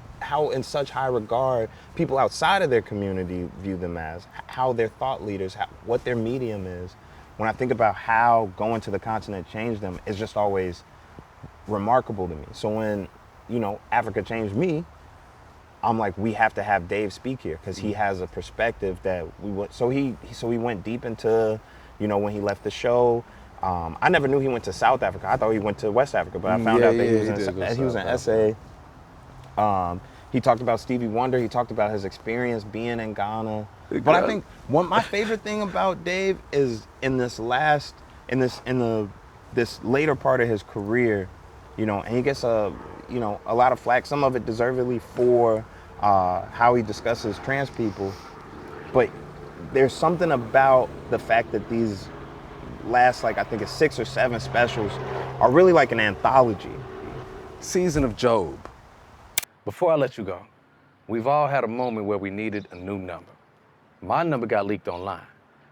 in such high regard people outside of their community view them as, how their thought leaders, what their medium is. When I think about how going to the continent changed them, it's just always remarkable to me. So when, you know, Africa changed me, I'm like, we have to have Dave speak here because he has a perspective that we would. So he went deep into, you know, when he left the show. I never knew he went to South Africa. I thought he went to West Africa, but I found out that he was in SA. He talked about Stevie Wonder. He talked about his experience being in Ghana. But I think my favorite thing about Dave is this later part of his career, you know, and he gets a lot of flack, some of it deservedly for how he discusses trans people. But there's something about the fact that these last, like, I think it's 6 or 7 specials are really like an anthology. Season of Job. Before I let you go, we've all had a moment where we needed a new number. My number got leaked online.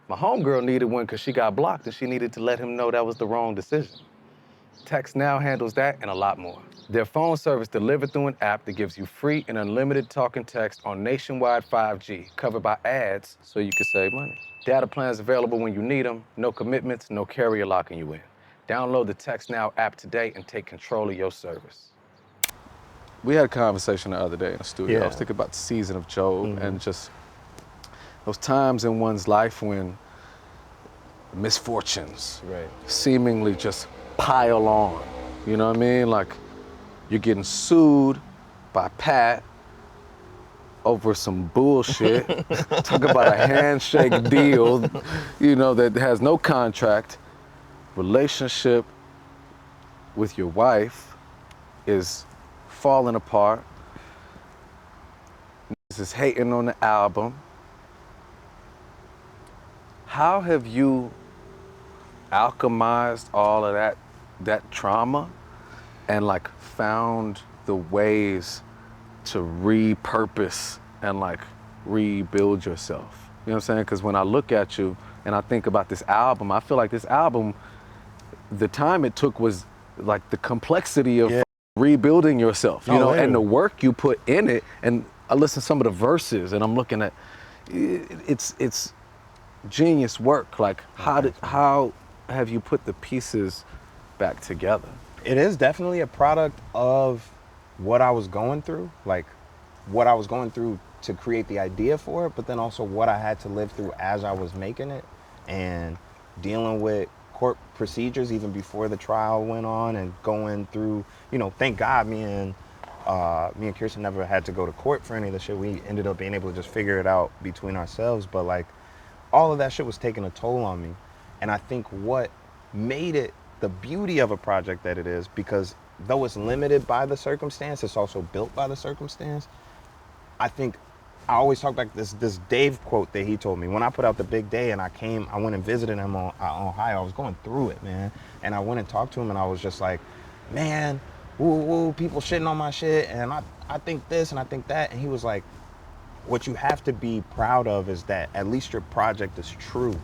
My homegirl needed one because she got blocked and she needed to let him know that was the wrong decision. Text Now handles that and a lot more. Their phone service delivered through an app that gives you free and unlimited talk and text on nationwide 5G, covered by ads so you can save money. Data plans available when you need them, no commitments, no carrier locking you in. Download the Text Now app today and take control of your service. We had a conversation the other day in the studio. Yeah. I was thinking about the season of Job and just those times in one's life when misfortunes seemingly just pile on. You know what I mean? Like, you're getting sued by Pat over some bullshit. Talk about a handshake deal, you know, that has no contract. Relationship with your wife is falling apart. This is hating on the album. how have you alchemized all of that trauma and like found the ways to repurpose and like rebuild yourself? You know what I'm saying? Because when I look at you and I think about this album, I feel like this album, the time it took was like the complexity of rebuilding yourself, you know, and the work you put in it. And I listen to some of the verses and I'm looking at, it's genius work. Like how have you put the pieces back together? It is definitely a product of what I was going through, like what I was going through to create the idea for it, but then also what I had to live through as I was making it and dealing with court procedures even before the trial went on and going through, you know, thank God me and Kirsten never had to go to court for any of the shit. We ended up being able to just figure it out between ourselves, but like all of that shit was taking a toll on me. And I think what made it the beauty of a project that it is, because though it's limited by the circumstance, it's also built by the circumstance. I think I always talk back this Dave quote that he told me when I put out The Big Day, and I went and visited him on Ohio. I was going through it, man, and I went and talked to him, and I was just like, man, woo, people shitting on my shit, and I think this and I think that, and he was like, what you have to be proud of is that at least your project is true.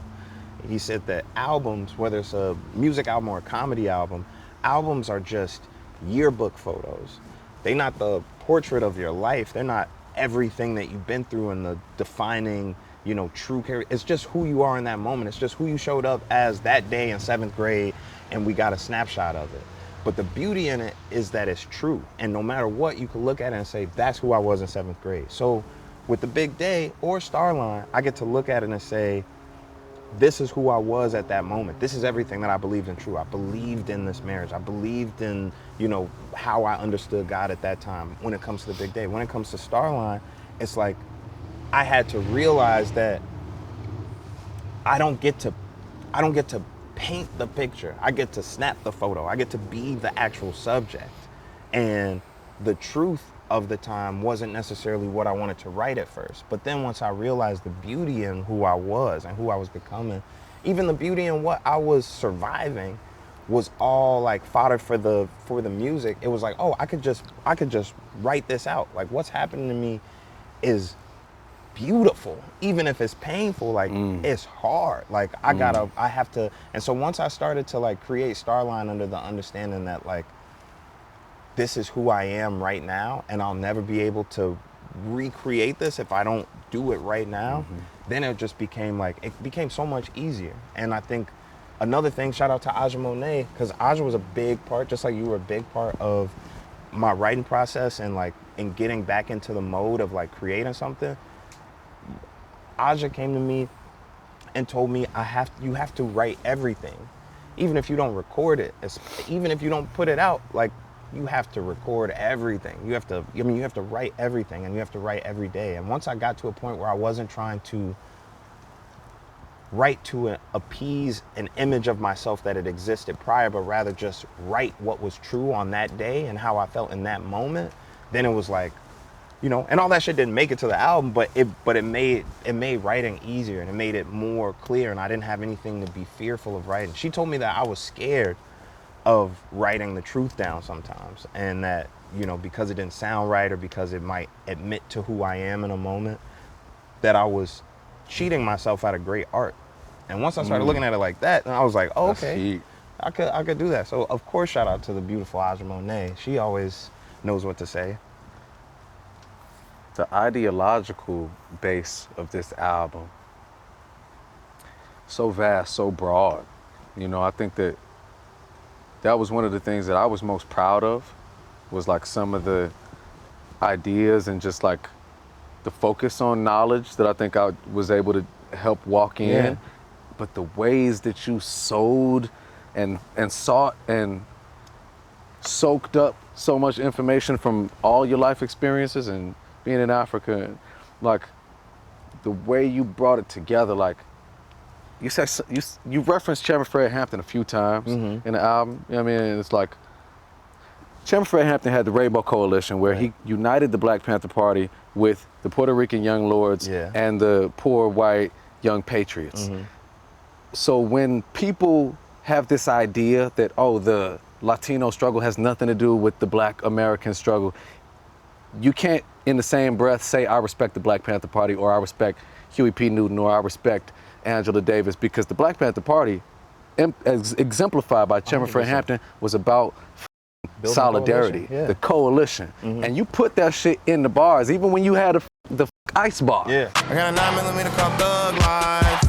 He said that albums, whether it's a music album or a comedy album, albums are just yearbook photos. They're not the portrait of your life. They're not everything that you've been through and the defining, you know, true character. It's just who you are in that moment. It's just who you showed up as that day in 7th grade, and we got a snapshot of it. But the beauty in it is that it's true. And no matter what, you can look at it and say, that's who I was in 7th grade. So with The Big Day or Starline, I get to look at it and say, this is who I was at that moment. This is everything that I believed in true. I believed in this marriage. I believed in, you know, how I understood God at that time when it comes to The Big Day. When it comes to Starline, it's like I had to realize that I don't get to paint the picture. I get to snap the photo. I get to be the actual subject. And the truth of the time wasn't necessarily what I wanted to write at first. But then once I realized the beauty in who I was and who I was becoming, even the beauty in what I was surviving was all like fodder for the music. It was like, oh, I could just write this out. Like what's happening to me is beautiful. Even if it's painful, like it's hard. Like I have to. And so once I started to like create Starline under the understanding that like, this is who I am right now, and I'll never be able to recreate this if I don't do it right now, then it just became like, it became so much easier. And I think another thing, shout out to Aja Monet, because Aja was a big part, just like you were a big part of my writing process and like in getting back into the mode of like creating something. Aja came to me and told me you have to write everything. Even if you don't record it, even if you don't put it out, like you have to record everything. You have to write everything, and you have to write every day. And once I got to a point where I wasn't trying to write to appease an image of myself that had existed prior, but rather just write what was true on that day and how I felt in that moment, then it was like, you know, and all that shit didn't make it to the album, but it made writing easier, and it made it more clear, and I didn't have anything to be fearful of writing. She told me that I was scared of writing the truth down sometimes, and that, you know, because it didn't sound right or because it might admit to who I am in a moment, that I was cheating myself out of great art. And once I started looking at it like that, and I was like, oh, okay, I could do that. So of course, shout out to the beautiful Aja Monet. She always knows what to say. The ideological base of this album, so vast, so broad. You know, I think that was one of the things that I was most proud of, was like some of the ideas and just like the focus on knowledge that I think I was able to help walk in. Yeah. But the ways that you sowed and sought and soaked up so much information from all your life experiences and being in Africa, and like the way you brought it together, like you said, you referenced Chairman Fred Hampton a few times in the album. You know what I mean? It's like Chairman Fred Hampton had the Rainbow Coalition, where he united the Black Panther Party with the Puerto Rican Young Lords and the poor white Young Patriots. So when people have this idea that, oh, the Latino struggle has nothing to do with the Black American struggle, you can't in the same breath say I respect the Black Panther Party or I respect Huey P. Newton or I respect Angela Davis, because the Black Panther Party, as exemplified by Chairman Fred 100%. Hampton, was about Building solidarity, coalition, yeah. the coalition. And you put that shit in the bars, even when you had the ice bar. Yeah. I got a 9mm called Thug Life.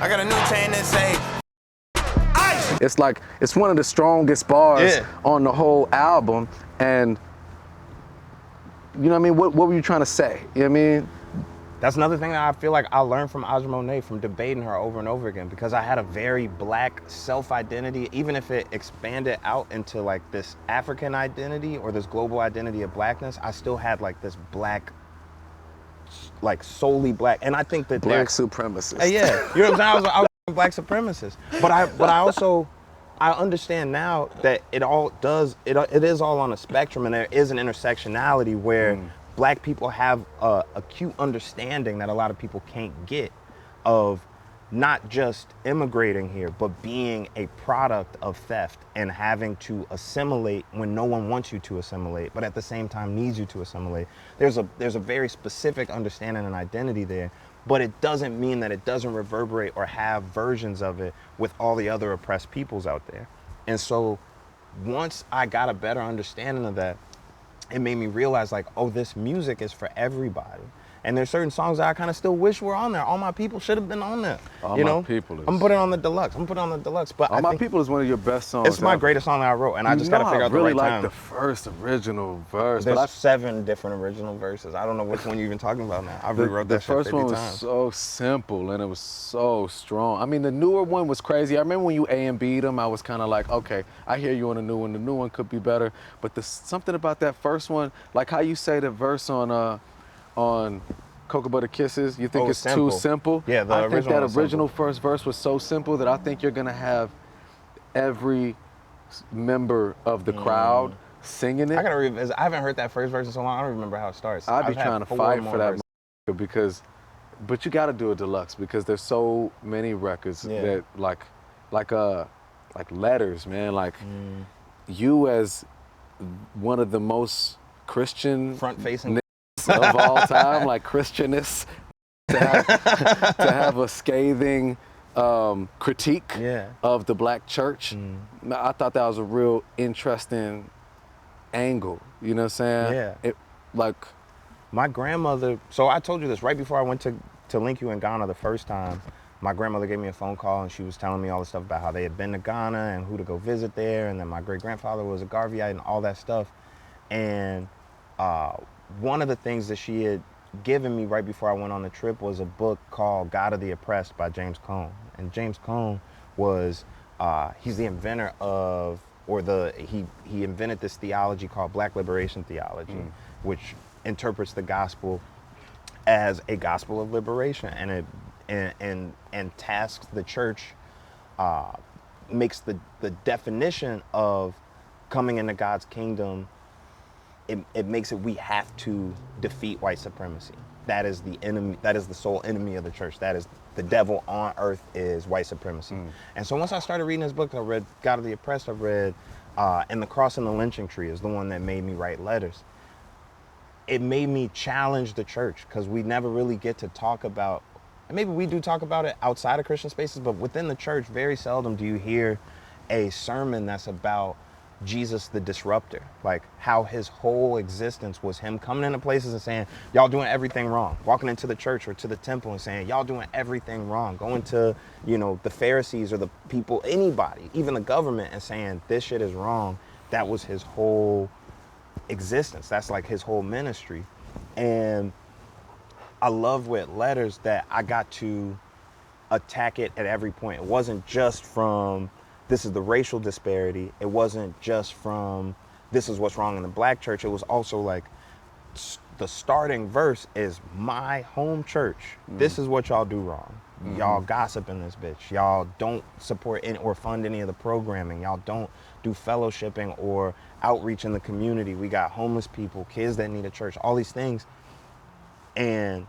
I got a new chain that say ice. It's like, it's one of the strongest bars Yeah. on the whole album. And, you know what I mean? What were you trying to say? You know what I mean? That's another thing that I feel like I learned from Aja Monet, from debating her over and over again, because I had a very Black self-identity, even if it expanded out into like this African identity or this global identity of Blackness, I still had like this Black, like solely Black. And I think that Black supremacist. yeah, you know what I'm saying? I was a Black supremacist. But I also, I understand now that it is all on a spectrum, and there is an intersectionality where Black people have a acute understanding that a lot of people can't get of not just immigrating here, but being a product of theft and having to assimilate when no one wants you to assimilate, but at the same time needs you to assimilate. There's a very specific understanding and identity there, but it doesn't mean that it doesn't reverberate or have versions of it with all the other oppressed peoples out there. And so once I got a better understanding of that, it made me realize like, oh, this music is for everybody. And there's certain songs that I kind of still wish were on there. All My People should have been on there. All you My know? People is- I'm putting it on the deluxe. But All My People is one of your best songs. it's my greatest song that I wrote, and I just got to figure out the I really right like time. the first original verse. There's but 7 different original verses. I don't know which one you're even talking about now. I rewrote the that shit first 50 one was times. so simple and it was so strong. I mean, the newer one was crazy. I remember when you A and B'd them, I was kind of like, okay, I hear you on the new one. The new one could be better. But something about that first one, like how you say the verse on Cocoa Butter Kisses, you think it's simple. too simple? Yeah, the I think original that was original simple. first verse was so simple that I think you're gonna have every member of the crowd singing it. I gotta revisit. I haven't heard that first verse in so long. I don't remember how it starts. I'd be I've had trying to 4 fight more for that verses. but you got to do a deluxe because there's so many records that like Letters, man. Like you as one of the most Christian Front-facing of all time, like Christianist, to have a scathing critique of the Black church. I thought that was a real interesting angle. You know what I'm saying? Yeah. It, like, my grandmother, so I told you this right before I went to link you in Ghana the first time. My grandmother gave me a phone call and she was telling me all the stuff about how they had been to Ghana and who to go visit there, and then my great-grandfather was a Garveyite and all that stuff. And one of the things that she had given me right before I went on the trip was a book called God of the Oppressed by James Cone. And James Cone was, he's the inventor of, he invented this theology called Black Liberation Theology, which interprets the gospel as a gospel of liberation, and tasks the church, makes the definition of coming into God's kingdom, it makes it we have to defeat white supremacy. That is the enemy, that is the sole enemy of the church. That is the devil on earth is white supremacy. And so once I started reading this book, I read God of the Oppressed, I read And the Cross and the Lynching Tree is the one that made me write Letters. It made me challenge the church, because we never really get to talk about, and maybe we do talk about it outside of Christian spaces, but within the church, very seldom do you hear a sermon that's about Jesus the disruptor, like how his whole existence was him coming into places and saying, y'all doing everything wrong, walking into the church or to the temple and saying, y'all doing everything wrong, going to, you know, the Pharisees or the people, anybody, even the government, and saying this shit is wrong. That was his whole existence. That's like his whole ministry. And I love with Letters that I got to attack it at every point. It wasn't just from this is the racial disparity. It wasn't just from this is what's wrong in the Black church. It was also like the starting verse is my home church. This is what y'all do wrong. Y'all gossip in this bitch. Y'all don't support any or fund any of the programming. Y'all don't do fellowshipping or outreach in the community. We got homeless people, kids that need a church, all these things. And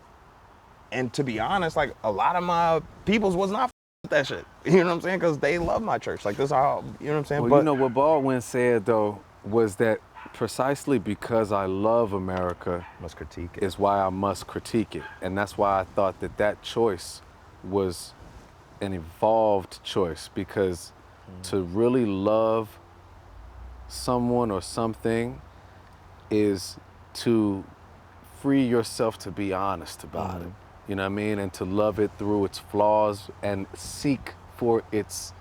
to be honest, like a lot of my peoples was not that shit. You know what I'm saying? Because they love my church. Like, this is how, you know what I'm saying? Well, but you know what Baldwin said, though, was that precisely because I love America must critique it. is why I must critique it. And that's why I thought that that choice was an evolved choice, because to really love someone or something is to free yourself to be honest about it. You know what I mean? And to love it through its flaws and seek for its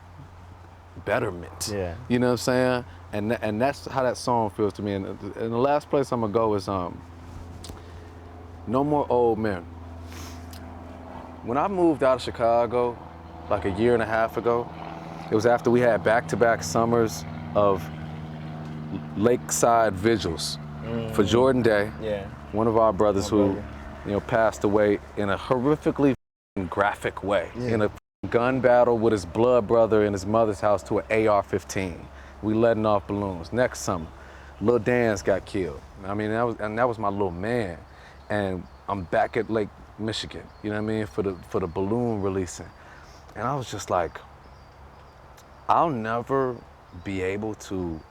betterment. Yeah. You know what I'm saying? And that's how that song feels to me. And the last place I'm gonna go is No More Old Men. When I moved out of Chicago, like a year and a half ago, it was after we had back-to-back summers of lakeside vigils for Jordan Day, one of our brothers who, passed away in a horrifically graphic way, in a gun battle with his blood brother in his mother's house to an AR-15. We letting off balloons. Next summer, Lil Dan's got killed. I mean, that was my little man, and I'm back at Lake Michigan. You know what I mean, for the balloon releasing, and I was just like, I'll never be able to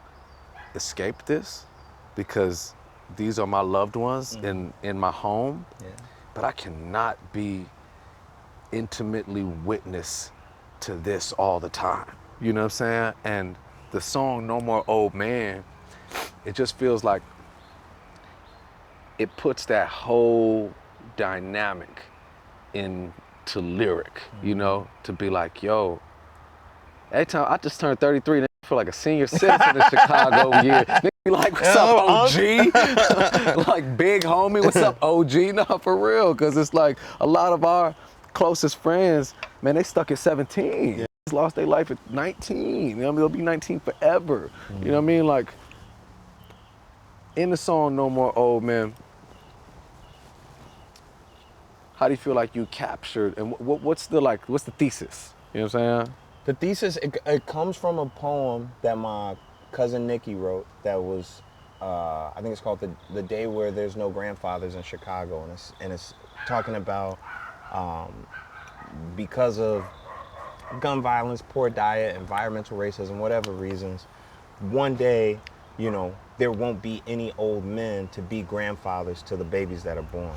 escape this because these are my loved ones in my home, but I cannot be intimately witness to this all the time. You know what I'm saying? And the song No More Old Man, it just feels like it puts that whole dynamic into lyric, you know, to be like, yo, every time I just turned 33, I feel like a senior citizen in Chicago year. Nigga be like, what's up, OG? Like, big homie, what's up, OG? No, for real, because it's like a lot of our closest friends, man, they stuck at 17. Yeah. Lost their life at 19. You know what I mean? They'll be 19 forever. You know what I mean? Like, in the song No More Old Men, how do you feel like you captured, and what's the thesis? You know what I'm saying? The thesis, it comes from a poem that my cousin Nikki wrote that was, I think it's called The Day Where There's No Grandfathers in Chicago. And it's talking about because of gun violence, poor diet, environmental racism, whatever reasons, one day, you know, there won't be any old men to be grandfathers to the babies that are born.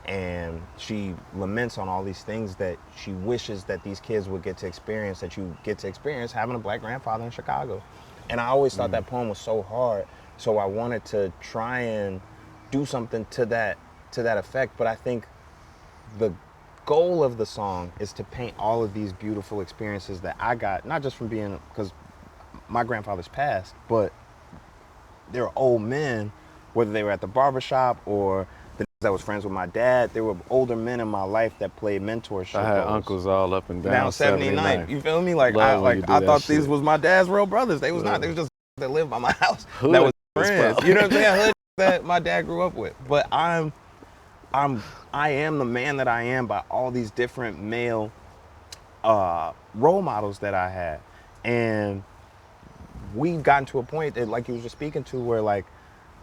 And she laments on all these things that she wishes that these kids would get to experience, that you get to experience having a black grandfather in Chicago. And I always thought that poem was so hard, so I wanted to try and do something to that effect. But I think the goal of the song is to paint all of these beautiful experiences that I got, not just from being, because my grandfather's passed, but there are old men, whether they were at the barbershop or that was friends with my dad. There were older men in my life that played mentorship. I had roles. uncles all up and down 79. You feel me? Like I thought these was my dad's real brothers. They was not. They was just that lived by my house. Hood that was friends. You know what I'm saying? Hood that my dad grew up with. But I am the man that I am by all these different male role models that I had. And we've gotten to a point that, like you was just speaking to, where like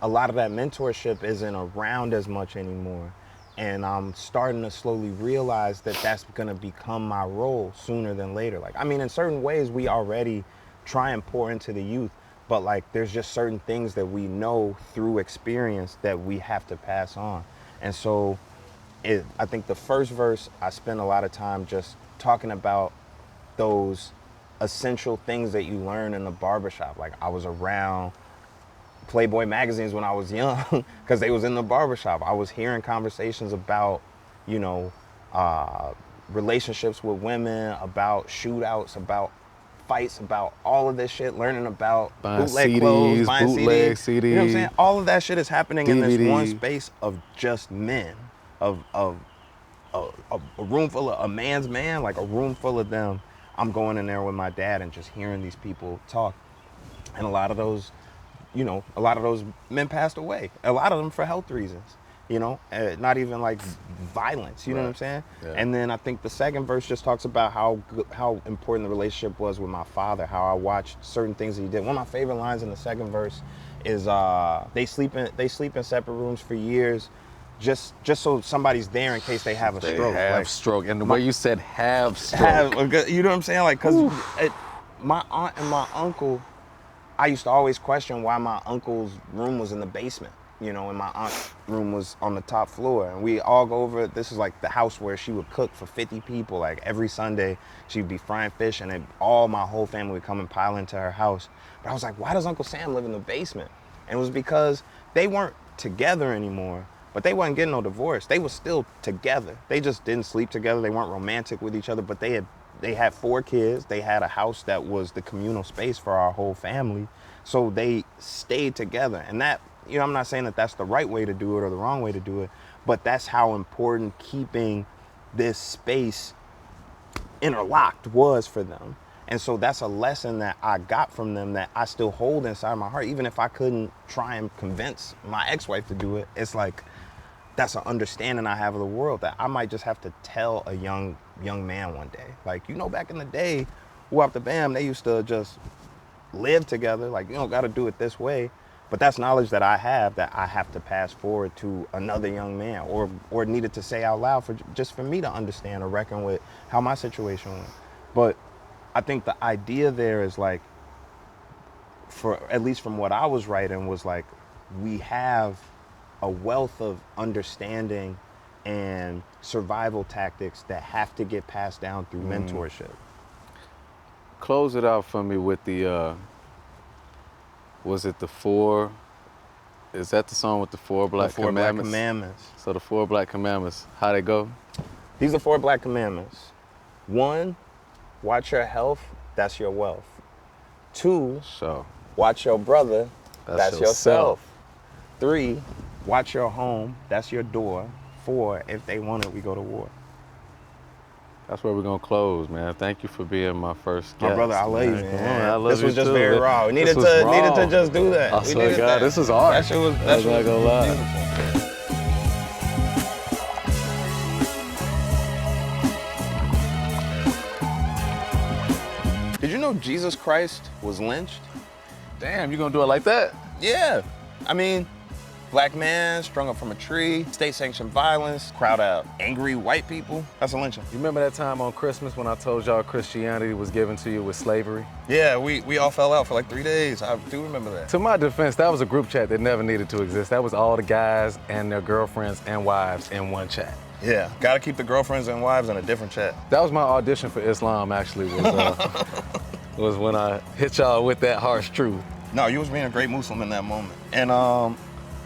a lot of that mentorship isn't around as much anymore. And I'm starting to slowly realize that that's gonna become my role sooner than later. Like, I mean, in certain ways, we already try and pour into the youth, but like, there's just certain things that we know through experience that we have to pass on. And so I think the first verse, I spent a lot of time just talking about those essential things that you learn in the barbershop. Like, I was around Playboy magazines when I was young because they was in the barbershop. I was hearing conversations about, you know, relationships with women, about shootouts, about fights, about all of this shit, learning about bootleg clothes, buying CDs. You know what I'm saying? All of that shit is happening in this one space of just men, of a room full of a man's man, like a room full of them. I'm going in there with my dad and just hearing these people talk. And a lot of those men passed away. A lot of them for health reasons, you know, not even like violence, you know what I'm saying? Yeah. And then I think the second verse just talks about how important the relationship was with my father, how I watched certain things that he did. One of my favorite lines in the second verse is they sleep in separate rooms for years, just so somebody's there in case they have a stroke. Have stroke, and the way you said have stroke. You know what I'm saying? Like, cause my aunt and my uncle, I used to always question why my uncle's room was in the basement, you know, and my aunt's room was on the top floor. And we all go over, this is like the house where she would cook for 50 people. Like every Sunday, she'd be frying fish, and then my whole family would come and pile into her house. But I was like, why does Uncle Sam live in the basement? And it was because they weren't together anymore, but they wasn't getting no divorce. They were still together. They just didn't sleep together. They weren't romantic with each other, but they had 4 kids. They had a house that was the communal space for our whole family. So they stayed together. And that, you know, I'm not saying that that's the right way to do it or the wrong way to do it, but that's how important keeping this space interlocked was for them. And so that's a lesson that I got from them that I still hold inside my heart. Even if I couldn't try and convince my ex-wife to do it, it's like, that's an understanding I have of the world that I might just have to tell a young man one day. Like, you know, back in the day, Whoop the Bam, they used to just live together. Like, you don't got to do it this way. But that's knowledge that I have to pass forward to another young man, or needed to say out loud for me to understand or reckon with how my situation went. But I think the idea there is like, for at least from what I was writing, was like, we have a wealth of understanding and survival tactics that have to get passed down through mentorship. Close it out for me with the, was it the 4, is that the song with the 4 Black Commandments? Black Commandments. So the 4 Black Commandments, how they go? These are 4 Black Commandments. 1, watch your health, that's your wealth. 2, watch your brother, that's yourself. 3, watch your home, that's your door. 4, if they want it, we go to war. That's where we're gonna close, man. Thank you for being my first guest. My brother, I love you, man. I love this was you just too, very man. raw. We needed to just do that. I swear to God, this is art. That shit was not gonna lie. beautiful. Did you know Jesus Christ was lynched? Damn, you gonna do it like that? Yeah. I mean, black man strung up from a tree, state-sanctioned violence, crowd out angry white people. That's a lynching. You remember that time on Christmas when I told y'all Christianity was given to you with slavery? Yeah, we all fell out for like 3 days. I do remember that. To my defense, that was a group chat that never needed to exist. That was all the guys and their girlfriends and wives in one chat. Yeah, gotta keep the girlfriends and wives in a different chat. That was my audition for Islam, actually, was when I hit y'all with that harsh truth. No, you was being a great Muslim in that moment. And what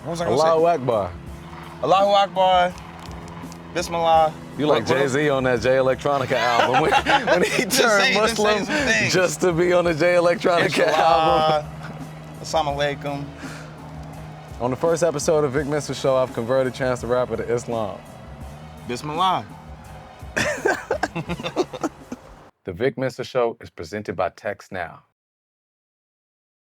was I gonna say? Allahu Akbar. Allahu Akbar, Bismillah. You like Jay-Z on that Jay Electronica album when he turned Muslim just to be on the Jay Electronica album. Assalamu alaikum. On the first episode of Vic Mensa Show, I've converted Chance the Rapper to Islam. Bismillah. The Vic Mensa Show is presented by Text Now.